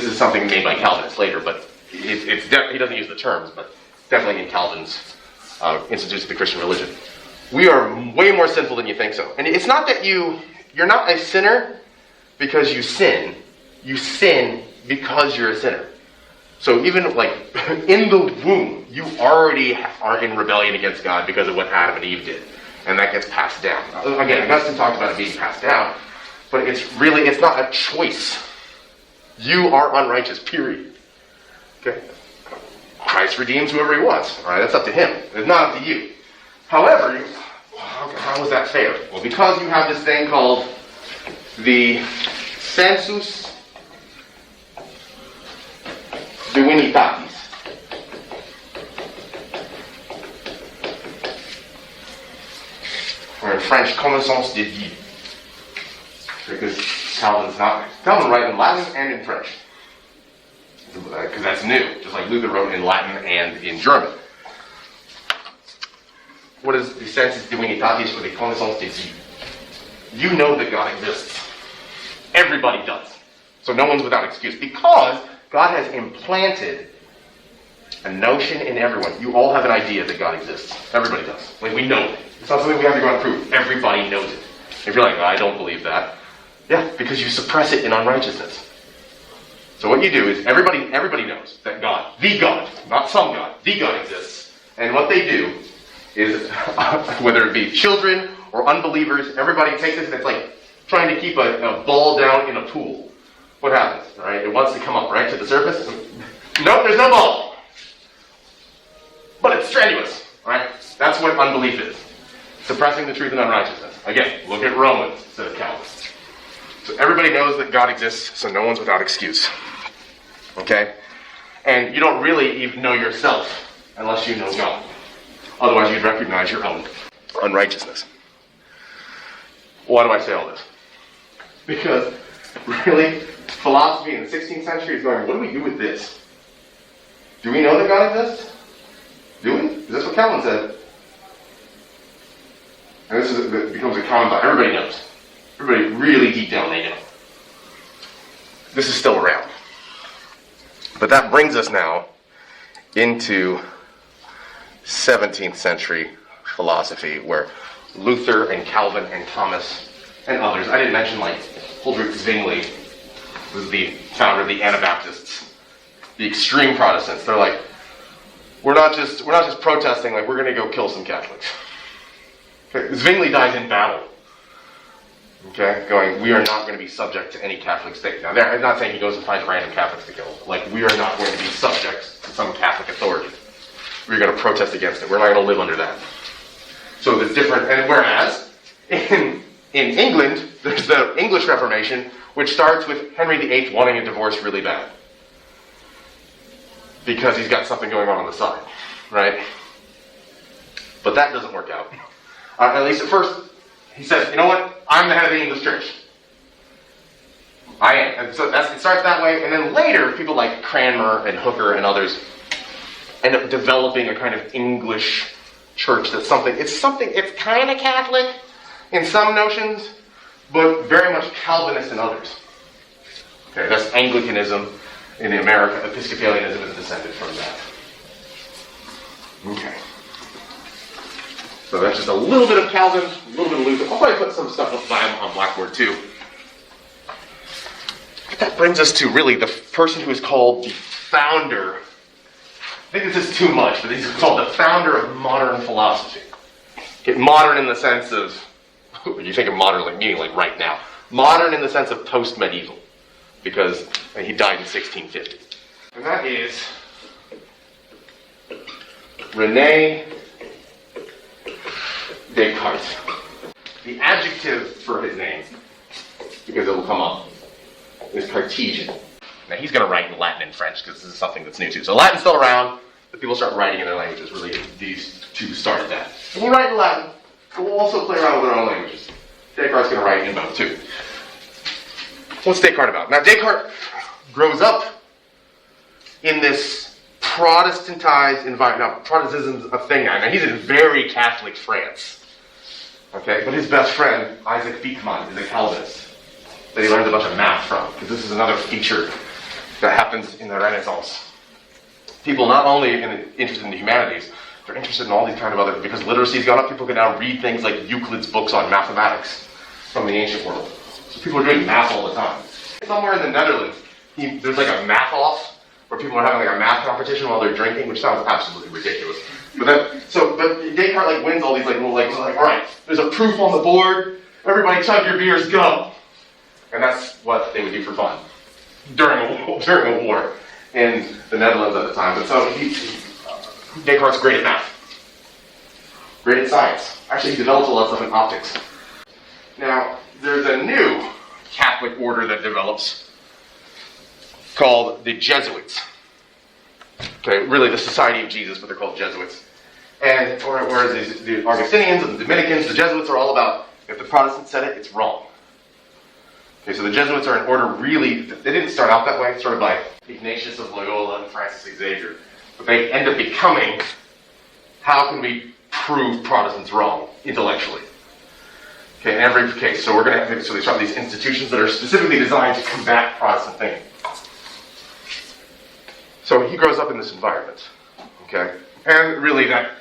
S1: is something made by Calvinists later, but he doesn't use the terms, but definitely in Calvin's Institutes of the Christian Religion. We are way more sinful than you think so. And it's not that you're not a sinner because you sin. You sin because you're a sinner. So even like in the womb, you already are in rebellion against God because of what Adam and Eve did. And that gets passed down. Again, Augustine talked about it being passed down, but it's not a choice. You are unrighteous, period. Okay? Christ redeems whoever he wants. All right, that's up to him. It's not up to you. However, how is that fair? Well, because you have this thing called the sensus divinitatis. Or in French, connaissance de Dieu. Because Calvin's writes in Latin and in French. Because that's new, just like Luther wrote in Latin and in German. what is the sensus divinitatis or the connaissance des yeux? You know that God exists. Everybody does. So no one's without excuse. Because God has implanted a notion in everyone. You all have an idea that God exists. Everybody does. Like, we know it. It's not something we have to go out and prove. Everybody knows it. If you're like, I don't believe that. Yeah, because you suppress it in unrighteousness. So what you do is, everybody knows that God, the God, not some God, the God exists. And what they do is, whether it be children or unbelievers, everybody takes this and it's like trying to keep a ball down in a pool. What happens? Right? It wants to come up, right, to the surface. Nope, there's no ball. But it's strenuous, right? That's what unbelief is. Suppressing the truth in unrighteousness. Again, look at Romans instead of Calvin. So everybody knows that God exists, so no one's without excuse. Okay? And you don't really even know yourself unless you know God. Otherwise, you'd recognize your own unrighteousness. Why do I say all this? Because, really, philosophy in the 16th century is going, what do we do with this? Do we know that God exists? Do we? Is this what Calvin said? And this it becomes a common thought. Everybody knows. Everybody really deep down they know. This is still around. But that brings us now into 17th century philosophy, where Luther and Calvin and Thomas and others, I didn't mention like Huldrych Zwingli was the founder of the Anabaptists, the extreme Protestants. They're like, we're not just protesting, like we're going to go kill some Catholics. Okay. Zwingli dies in battle. Okay, going, we are not going to be subject to any Catholic state. Now, I'm not saying he goes and finds random Catholics to kill. Like, we are not going to be subject to some Catholic authority. We're going to protest against it. We're not going to live under that. So there's different, and whereas in England, there's the English Reformation, which starts with Henry VIII wanting a divorce really bad. Because he's got something going on the side, right? But that doesn't work out. At least at first, he says, you know what? I'm the head of the English church. I am. And so it starts that way, and then later, people like Cranmer and Hooker and others end up developing a kind of English church that's it's kind of Catholic in some notions, but very much Calvinist in others. Okay, that's Anglicanism in America. Episcopalianism is descended from that. Okay. So that's just a little bit of Calvin, a little bit of Luther. I'll probably put some stuff on Blackboard too. But that brings us to really the person who is called the founder. I think this is too much, but he's called the founder of modern philosophy. Okay, modern in the sense of, you think of modern like meaning like right now. Modern in the sense of post-medieval, because he died in 1650. And that is Rene Descartes. The adjective for his name, because it will come up, is Cartesian. Now he's going to write in Latin and French, because this is something that's new too. So Latin's still around, but people start writing in their languages. Really, these two started that. And we write in Latin, but we'll also play around with our own languages. Descartes is going to write in both too. What's Descartes about? Now Descartes grows up in this Protestantized environment. Now Protestantism's a thing now. Now he's in very Catholic France. Okay, but his best friend, Isaac Beekman, is a Calvinist that he learned a bunch of math from, because this is another feature that happens in the Renaissance. People not only interested in the humanities, they're interested in all these kind of other, because literacy's gone up, people can now read things like Euclid's books on mathematics from the ancient world. So people are doing math all the time. Somewhere in the Netherlands, there's like a math-off, where people are having like a math competition while they're drinking, which sounds absolutely ridiculous. But Descartes wins all these all right, there's a proof on the board, everybody chug your beers, go. And that's what they would do for fun during a war in the Netherlands at the time. But so Descartes is great at math, great at science. Actually, he develops a lot of stuff in optics. Now, there's a new Catholic order that develops called the Jesuits. Okay, really the Society of Jesus, but they're called Jesuits. And whereas the Augustinians and the Dominicans, the Jesuits are all about, if the Protestants said it, it's wrong. Okay, so the Jesuits are an order really, they didn't start out that way, sort of by Ignatius of Loyola and Francis Xavier. But they end up becoming, how can we prove Protestants wrong intellectually. Okay, in every case. So we're going to have so they start these institutions that are specifically designed to combat Protestant thinking. So he grows up in this environment. Okay, and really that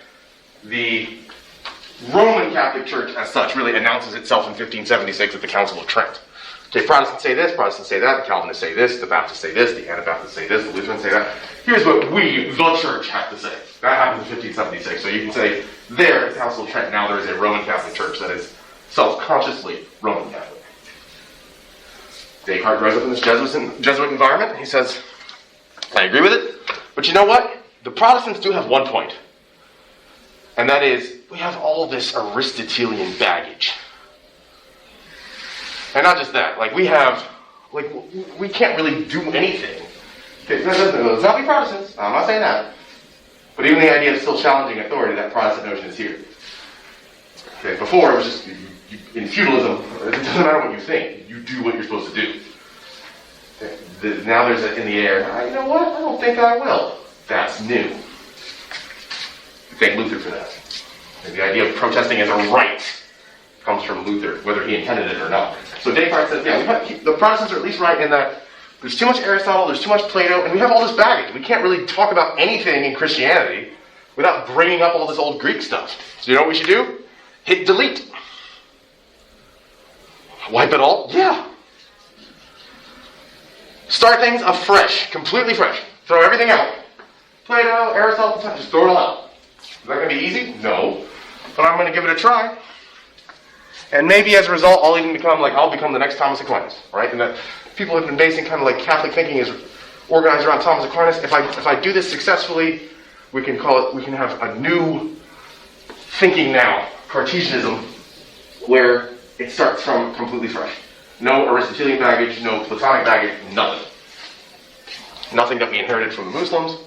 S1: the Roman Catholic Church as such really announces itself in 1576 at the Council of Trent. Okay, Protestants say this, Protestants say that, the Calvinists say this, the Baptists say this, the Anabaptists say this, the Lutherans say that. Here's what we, the church, have to say. That happened in 1576. So you can say there at the Council of Trent, now there is a Roman Catholic Church that is self-consciously Roman Catholic. Descartes grows up in this Jesuit environment. He says, I agree with it, but you know what? The Protestants do have one point. And that is, we have all this Aristotelian baggage. And not just that, we can't really do anything. Okay, let's not be Protestants, I'm not saying that. But even the idea of still challenging authority, that Protestant notion is here. Okay, before it was just, in feudalism, it doesn't matter what you think, you do what you're supposed to do. Okay, now there's in the air, you know what, I don't think I will. That's new. Thank Luther for that. And the idea of protesting as a right comes from Luther, whether he intended it or not. So Descartes says, the Protestants are at least right in that there's too much Aristotle, there's too much Plato, and we have all this baggage. We can't really talk about anything in Christianity without bringing up all this old Greek stuff. So you know what we should do? Hit delete. Wipe it all? Yeah. Start things afresh, completely fresh. Throw everything out. Plato, Aristotle, just throw it all out. Is that going to be easy? No. But I'm going to give it a try. And maybe as a result, I'll even become the next Thomas Aquinas, right? And that people have been basing kind of Catholic thinking is organized around Thomas Aquinas. If I do this successfully, we can have a new thinking now, Cartesianism, where it starts from completely fresh. No Aristotelian baggage, no Platonic baggage, nothing. Nothing that we inherited from the Muslims,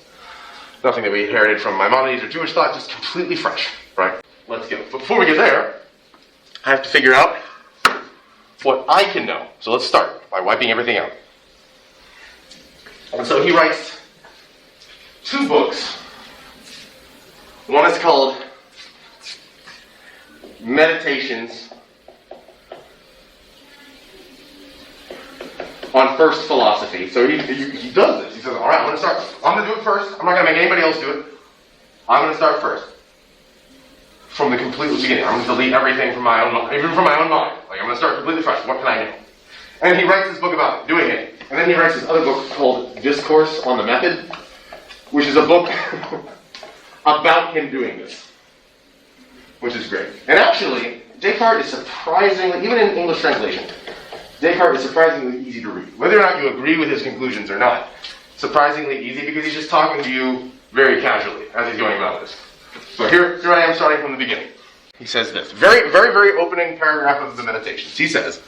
S1: nothing that we inherited from Maimonides or Jewish thought, just completely fresh, right? Let's go. But before we get there, I have to figure out what I can know. So let's start by wiping everything out. And so he writes 2 books. One is called Meditations on First Philosophy. So he does this. He says, all right, I'm going to start. I'm going to do it first. I'm not going to make anybody else do it. I'm going to start first. From the complete beginning. I'm going to delete everything from my own mind. Even from my own mind. I'm going to start completely fresh. What can I know? And he writes this book about doing it. And then he writes this other book called Discourse on the Method, which is a book about him doing this. Which is great. And actually, Descartes is surprisingly, even in English translation, Descartes is surprisingly easy to read. Whether or not you agree with his conclusions or not, surprisingly easy because he's just talking to you very casually as he's going about this. So here I am starting from the beginning. He says this, very, very, very opening paragraph of the Meditations. He says,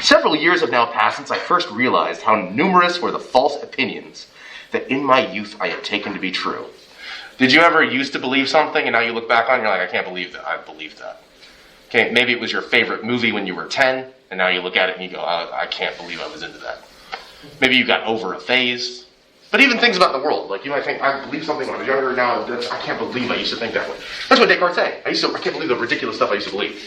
S1: several years have now passed since I first realized how numerous were the false opinions that in my youth I had taken to be true. Did you ever used to believe something and now you look back on it and you're like, I can't believe that. I believed that. Okay, maybe it was your favorite movie when you were 10 and now you look at it and you go, I can't believe I was into that. Maybe you got over a phase. But even things about the world, you might think, I believed something when I was younger, now I can't believe I used to think that way. That's what Descartes saying. I can't believe the ridiculous stuff I used to believe.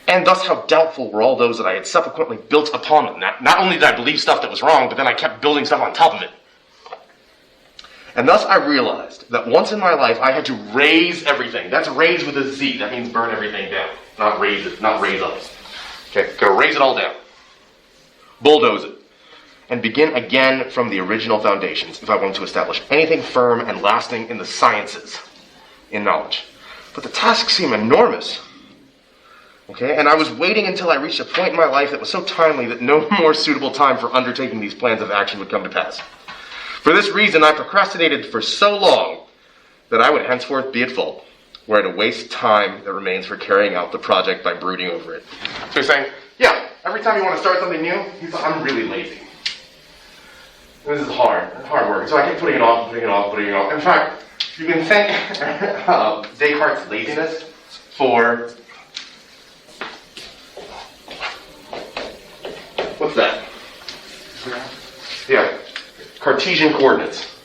S1: And thus how doubtful were all those that I had subsequently built upon them. Not only did I believe stuff that was wrong, but then I kept building stuff on top of it. And thus I realized that once in my life I had to raise everything. That's raise with a Z. That means burn everything down. Not raise it, not raise up. Okay, gotta raise it all down. Bulldoze it. And begin again from the original foundations if I wanted to establish anything firm and lasting in the sciences, in knowledge. But the task seemed enormous. Okay, and I was waiting until I reached a point in my life that was so timely that no more suitable time for undertaking these plans of action would come to pass. For this reason, I procrastinated for so long that I would henceforth be at fault, were I to waste time that remains for carrying out the project by brooding over it. So he's saying, yeah, every time you want to start something new, he's like, I'm really lazy. This is hard work. So I keep putting it off. In fact, you can thank Descartes' laziness for, what's that? Yeah, Cartesian coordinates.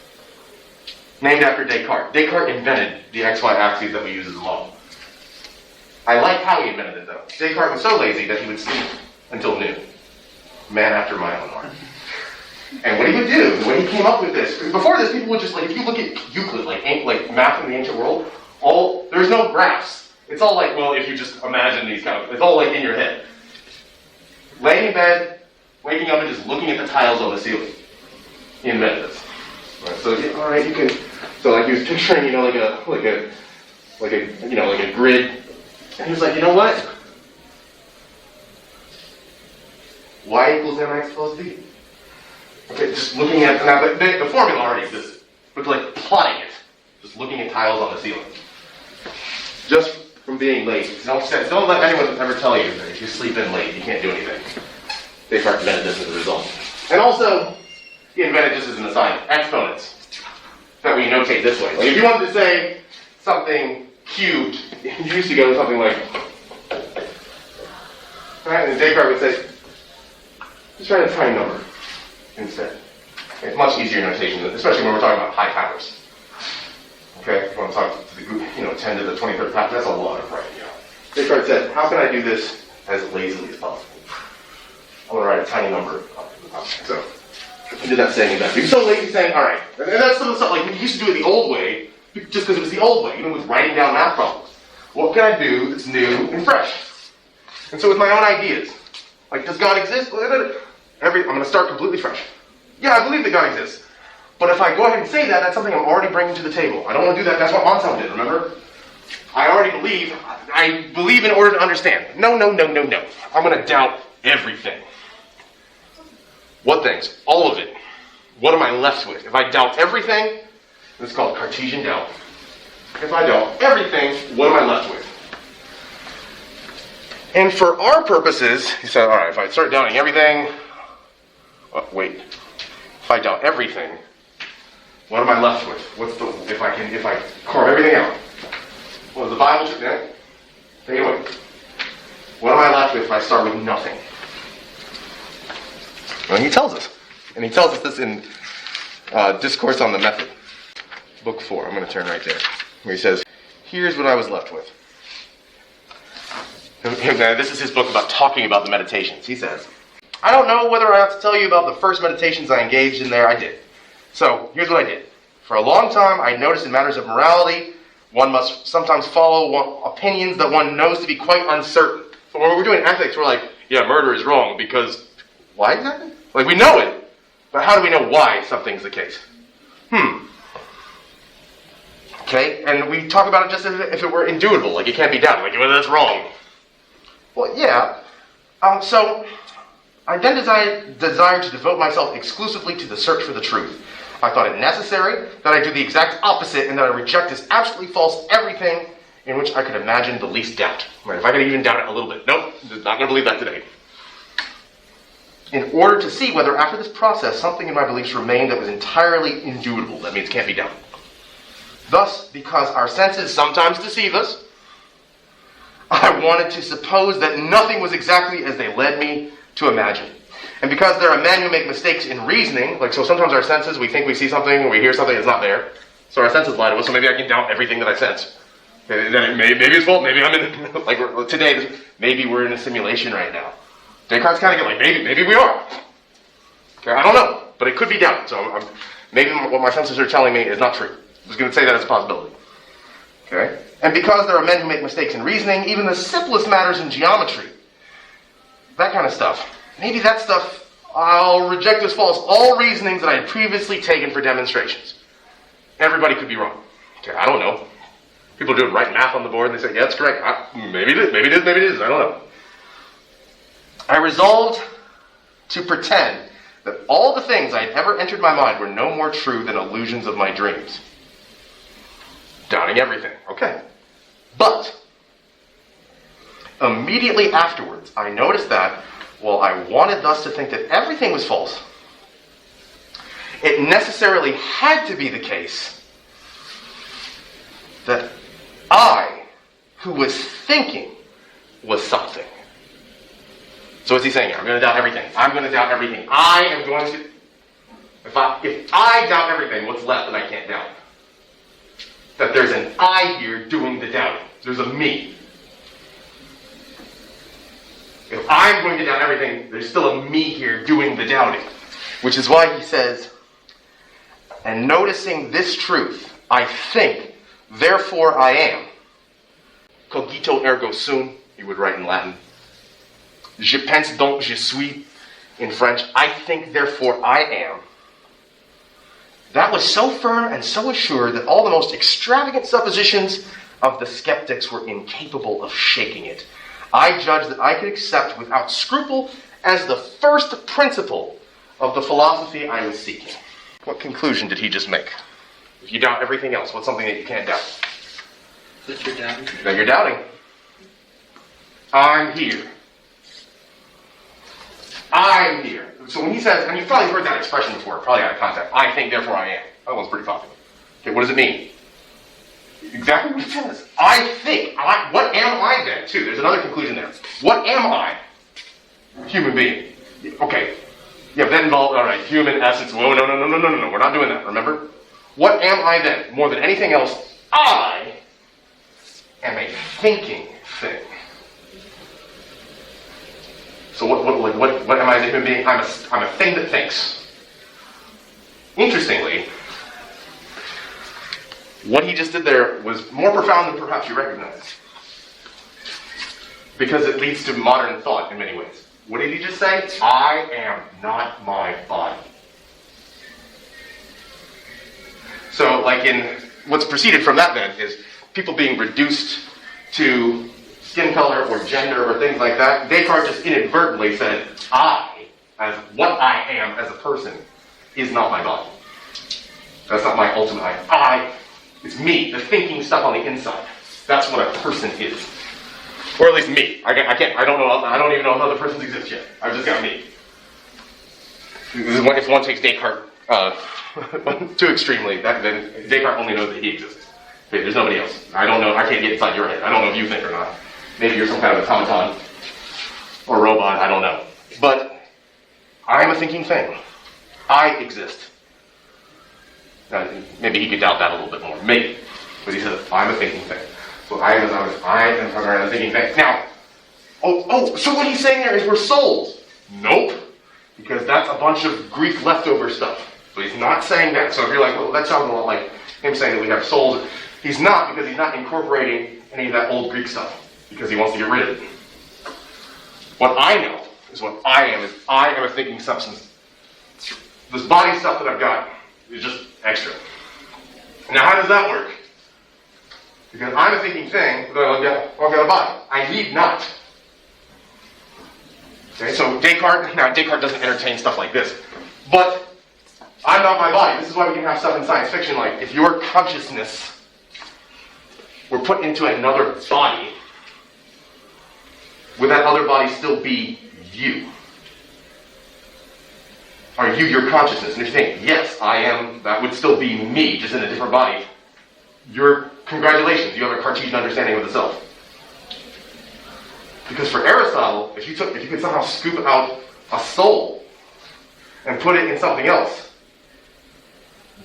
S1: named after Descartes. Descartes invented the XY axes that we use as a model. I like how he invented it, though. Descartes was so lazy that he would sleep until noon. Man after my own heart. And what he would do, the way he came up with this, before this, people would just, like, if you look at Euclid, like math in the ancient world, there's no graphs. It's all like, well, if you just imagine these kind of, it's all like in your head. Laying in bed, waking up and just looking at the tiles on the ceiling. He invented this. Right, so, yeah, all right, you can, so like he was picturing, like a grid. And he was like, you know what? Y equals mx plus b. Okay, just looking at, now the formula already existed, but like plotting it, just looking at tiles on the ceiling. Just from being lazy. Don't let anyone ever tell you that if you sleep in late, you can't do anything. Descartes invented this as a result. And also, he invented, just as an aside, exponents that we notate this way. Like if you wanted to say something cubed, you used to go with something like, right? And Descartes would say, just write a tiny number instead. It's much easier notation, especially when we're talking about high powers. Okay, when I'm talking to the group, 10 to the 23rd power, that's a lot of writing. Descartes said, how can I do this as lazily as possible? I want to write a tiny number up to the top. So, he did that saying that. He was so lazy saying, alright, and that's some of the stuff, like, he used to do it the old way, just because it was the old way, even with writing down math problems. What can I do that's new and fresh? And so with my own ideas, like, does God exist? I'm going to start completely fresh. Yeah, I believe that God exists. But if I go ahead and say that, that's something I'm already bringing to the table. I don't want to do that. That's what Anselm did, remember? I believe in order to understand. No. I'm going to doubt everything. What things? All of it. What am I left with? If I doubt everything, it's called Cartesian doubt. If I doubt everything, what am I left with? And for our purposes, he said, alright, if I start doubting everything, if I doubt everything, what am I left with? If I carve everything out? Well, the Bible should, take it away. What am I left with if I start with nothing? Well, he tells us. And he tells us this in Discourse on the Method, Book 4. I'm going to turn right there. Where he says, here's what I was left with. This is his book about talking about the meditations. He says, I don't know whether I have to tell you about the first meditations I engaged in there. I did. So, here's what I did. For a long time, I noticed in matters of morality, one must sometimes follow opinions that one knows to be quite uncertain. So when we're doing ethics, we're like, yeah, murder is wrong because, why exactly? Like, we know it, but how do we know why something's the case? Okay, and we talk about it just as if it were indubitable, like it can't be doubted, like, well, that's wrong. Well, yeah, so I then desired to devote myself exclusively to the search for the truth. I thought it necessary that I do the exact opposite and that I reject as absolutely false everything in which I could imagine the least doubt. Right, if I could even doubt it a little bit. Nope, not going to believe that today. In order to see whether after this process something in my beliefs remained that was entirely indubitable. That means can't be doubted. Thus, because our senses sometimes deceive us, I wanted to suppose that nothing was exactly as they led me to imagine. And because there are men who make mistakes in reasoning, like so sometimes our senses, we think we see something, or we hear something that's not there. So our senses lie to us, so maybe I can doubt everything that I sense. Then maybe it's false, maybe I'm in, like today, maybe we're in a simulation right now. Descartes kind of get like, maybe we are. Okay, I don't know, but it could be doubted. So maybe what my senses are telling me is not true. I'm just going to say that as a possibility. Okay? And because there are men who make mistakes in reasoning, even the simplest matters in geometry, that kind of stuff, maybe that stuff I'll reject as false all reasonings that I had previously taken for demonstrations. Everybody could be wrong. Okay, I don't know. People do write math on the board and they say, yeah, that's correct. Maybe it is, maybe it is, I don't know. I resolved to pretend that all the things I had ever entered my mind were no more true than illusions of my dreams. Doubting everything. Okay. But immediately afterwards, I noticed that while I wanted thus to think that everything was false, it necessarily had to be the case that I, who was thinking, was something. So what's he saying here? I'm going to doubt everything. I'm going to doubt everything. I am going to... If I doubt everything, what's left that I can't doubt? that there's an I here doing the doubting. There's a me. If I'm going to doubt everything, there's still a me here doing the doubting. Which is why he says, and noticing this truth, I think, therefore I am. Cogito ergo sum, he would write in Latin. Je pense donc je suis, in French. I think, therefore I am. That was so firm and so assured that all the most extravagant suppositions of the skeptics were incapable of shaking it. I judged that I could accept without scruple as the first principle of the philosophy I was seeking. What conclusion did he just make? If you doubt everything else, what's something that you can't doubt?
S2: That you're doubting.
S1: That you're doubting. I'm here. I'm here. So when he says, and you've probably heard that expression before, probably out of context, I think, therefore I am. That one's pretty popular. Okay, what does it mean? Exactly what it says. I think. What am I then, too? There's another conclusion there. What am I? Human being. Okay. Yeah, but that involves, all right, human essence. Whoa, no. We're not doing that, remember? What am I then? More than anything else, I am a thinking thing. So what am I as a human being? I'm a thing that thinks. Interestingly, what he just did there was more profound than perhaps you recognize. Because it leads to modern thought in many ways. What did he just say? I am not my body. So, like in what's preceded from that then is people being reduced to skin color or gender or things like that. Descartes just inadvertently said, I, as what I am as a person, is not my body. That's not my ultimate I. It's me, the thinking stuff on the inside. That's what a person is. Or at least me. I don't even know if other persons exist yet. I've just got me. If one takes Descartes too extremely, then Descartes only knows that he exists. Okay, there's nobody else. I don't know. I can't get inside your head. I don't know if you think or not. Maybe you're some kind of automaton or robot. I don't know. But I am a thinking thing. I exist. Now, maybe he could doubt that a little bit more. Maybe. But he says, I'm a thinking thing. So I am a thinking thing. Now, so what he's saying there is we're souls. Nope. Because that's a bunch of Greek leftover stuff. So he's not saying that. So if you're like, well, that sounds a lot like him saying that we have souls. He's not, because he's not incorporating any of that old Greek stuff. Because he wants to get rid of it. What I know is what I am a thinking substance. This body stuff that I've got is just extra. Now how does that work? Because I'm a thinking thing, but I've got a body. I need not. Okay, so Descartes doesn't entertain stuff like this. But I'm not my body. This is why we can have stuff in science fiction like, if your consciousness were put into another body, would that other body still be you? Are you your consciousness? And if you think, yes, I am, that would still be me, just in a different body. Congratulations, you have a Cartesian understanding of the self. Because for Aristotle, if you could somehow scoop out a soul and put it in something else,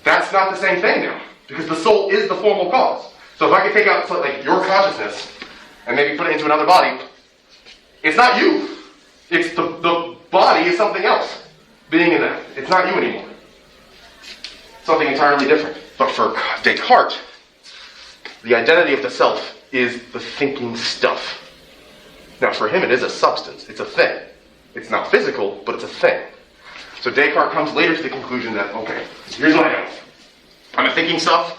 S1: that's not the same thing now. Because the soul is the formal cause. So if I could take out like your consciousness and maybe put it into another body, it's not you. It's the body is something else being in that. It's not you anymore. Something entirely different. But for Descartes, the identity of the self is the thinking stuff. Now for him it is a substance. It's a thing. It's not physical, but it's a thing. So Descartes comes later to the conclusion that, okay, here's what I know. I'm a thinking stuff.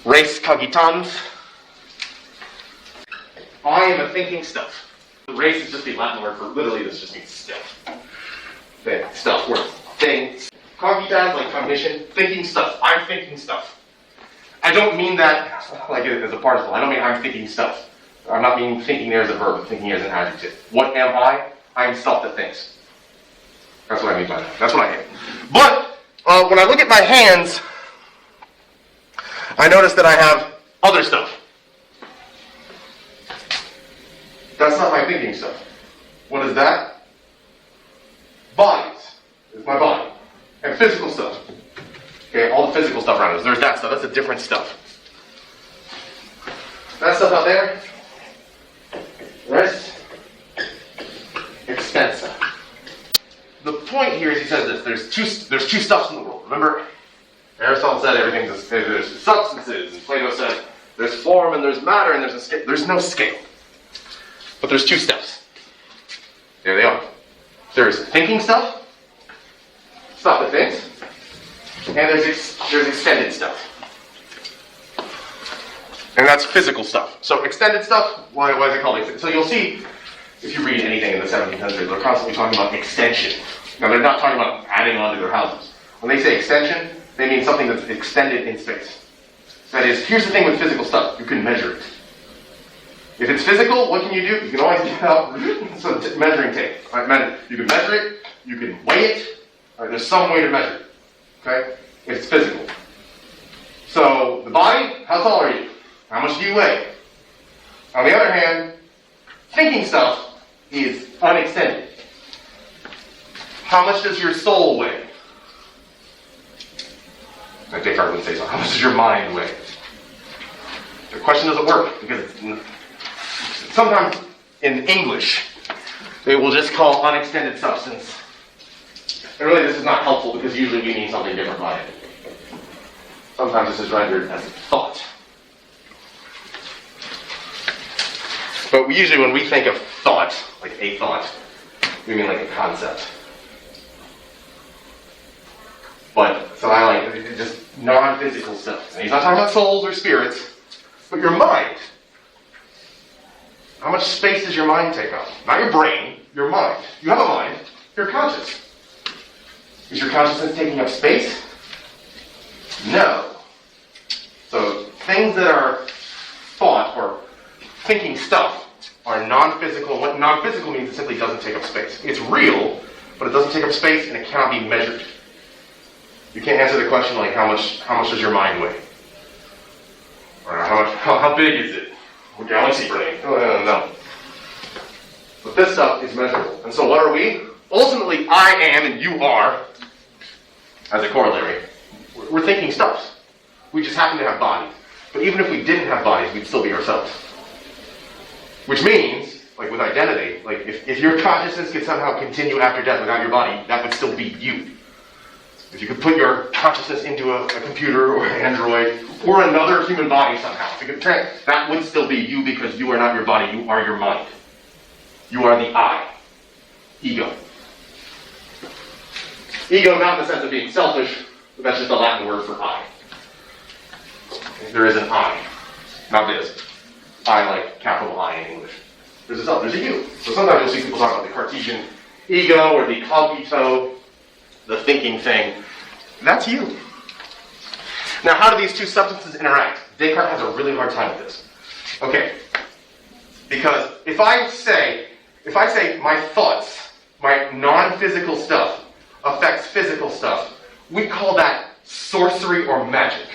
S1: Res cogitans. I am a thinking stuff. Res is just the Latin word for literally this just means stuff. Thing, stuff, word, thing. Cogitans, like cognition, thinking stuff. I'm thinking stuff. I don't mean that like as a participle. I don't mean I'm thinking stuff. I'm not meaning thinking there as a verb, thinking as an adjective. What am I? I am stuff that thinks. That's what I mean by that. That's what I am. But when I look at my hands, I notice that I have other stuff. That's not my thinking stuff. What is that? Bodies. It's my body. And physical stuff. Okay, all the physical stuff around us. There's that stuff. That's the different stuff. That stuff out there, res extensa. The point here is he says this. There's two stuffs in the world. Remember, Aristotle said there's substances, and Plato said there's form and there's matter and there's a scale. There's no scale. But there's two steps. There they are. There's thinking stuff that thinks, and there's extended stuff. And that's physical stuff. So extended stuff, why is it called extended? So you'll see, if you read anything in the 1700s, they're constantly talking about extension. Now they're not talking about adding on to their houses. When they say extension, they mean something that's extended in space. That is, here's the thing with physical stuff, you can measure it. If it's physical, what can you do? You can always get out some measuring tape. Right? You can measure it, you can weigh it, right? There's some way to measure it. Okay? If it's physical. So, the body, how tall are you? How much do you weigh? On the other hand, thinking stuff is unextended. How much does your soul weigh? Descartes wouldn't say so. How much does your mind weigh? The question doesn't work because sometimes in English they will just call unextended substance. And really this is not helpful because usually we mean something different by it. Sometimes this is rendered as thought. But usually when we think of thought, like a thought, we mean like a concept. But, so I like it, just non-physical stuff. And he's not talking about souls or spirits, but your mind. How much space does your mind take up? Not your brain, your mind. You have a mind, you're conscious. Is your consciousness taking up space? No. So, things that are thought or thinking stuff are non-physical. And what non-physical means, it simply doesn't take up space. It's real, but it doesn't take up space and it cannot be measured. You can't answer the question like how much does your mind weigh? Or how big is it? A galaxy brain? No. But this stuff is measurable. And so what are we? Ultimately, I am and you are, as a corollary, we're thinking stuffs. We just happen to have bodies. But even if we didn't have bodies, we'd still be ourselves. Which means, like with identity, like if your consciousness could somehow continue after death without your body, that would still be you. If you could put your consciousness into a computer or an android or another human body somehow, if you could that would still be you because you are not your body, you are your mind. You are the I. Ego. Ego not in the sense of being selfish, but that's just a Latin word for I. There is an I. Not this. I like capital I in English. There's a self, there's a you. So sometimes you'll see people talk about the Cartesian ego or the cogito, the thinking thing. That's you. Now, how do these two substances interact? Descartes has a really hard time with this. Okay. Because if I say my thoughts, my non-physical stuff affects physical stuff, we call that sorcery or magic.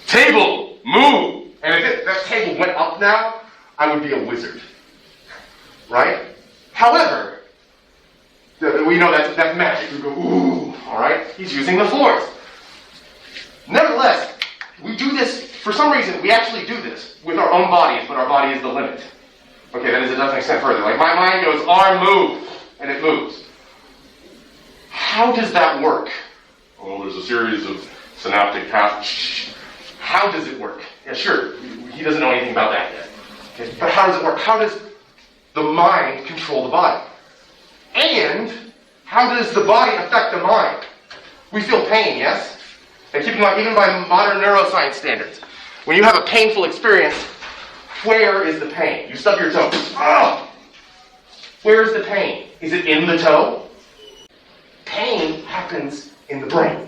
S1: Table, move! And if that table went up now, I would be a wizard. Right? However, we know that's magic. We go, ooh, alright? He's using the force. Nevertheless, we do this, for some reason, we actually do this with our own bodies, but our body is the limit. Okay, that is, it doesn't extend further. Like my mind goes, arm move, and it moves. How does that work? Oh, there's a series of synaptic paths. How does it work? Yeah, sure, he doesn't know anything about that yet. Okay, but how does it work? How does the mind control the body? And how does the body affect the mind? We feel pain, yes? And keep in mind, even by modern neuroscience standards, when you have a painful experience, where is the pain? You stub your toe. Oh! Where is the pain? Is it in the toe? Pain happens in the brain.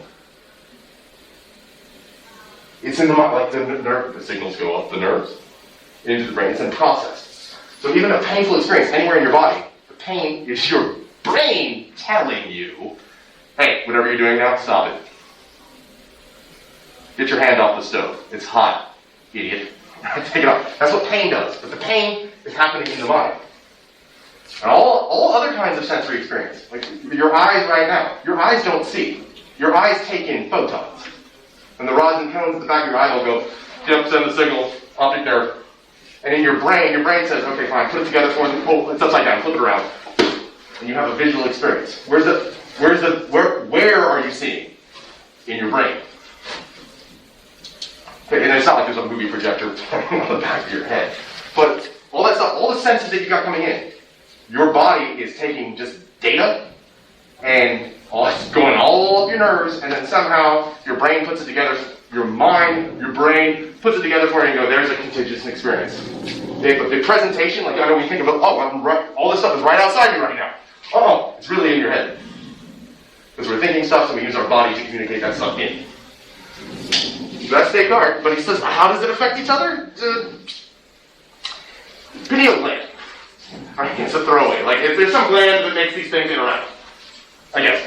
S1: It's in the mind, like the signals go up the nerves into the brain. It's in process. So even a painful experience anywhere in your body, the pain is your brain telling you, hey, whatever you're doing now, stop it. Get your hand off the stove. It's hot, idiot. Take it off. That's what pain does. But the pain is happening in the mind. And all other kinds of sensory experience, like your eyes right now, your eyes don't see. your eyes take in photons. And the rods and cones at the back of your eye will go, send the signal, optic nerve. And in your brain says, okay, fine, put it together for me. Oh, it's upside down, flip it around. And you have a visual experience. Where are you seeing? In your brain. Okay, and it's not like there's a movie projector on the back of your head. But all that stuff, all the senses that you got coming in, your body is taking just data and it's going all up your nerves, and then somehow your brain puts it together, your mind, your brain puts it together for you and go, there's a contingent experience. The presentation, like I know we think about, I'm right, all this stuff is right outside me right now. Oh, it's really in your head. Because we're thinking stuff, so we use our body to communicate that stuff in. So that's Descartes, but he says, how does it affect each other? Pineal gland. It's a throwaway. Like, if there's some gland that makes these things interact. I guess.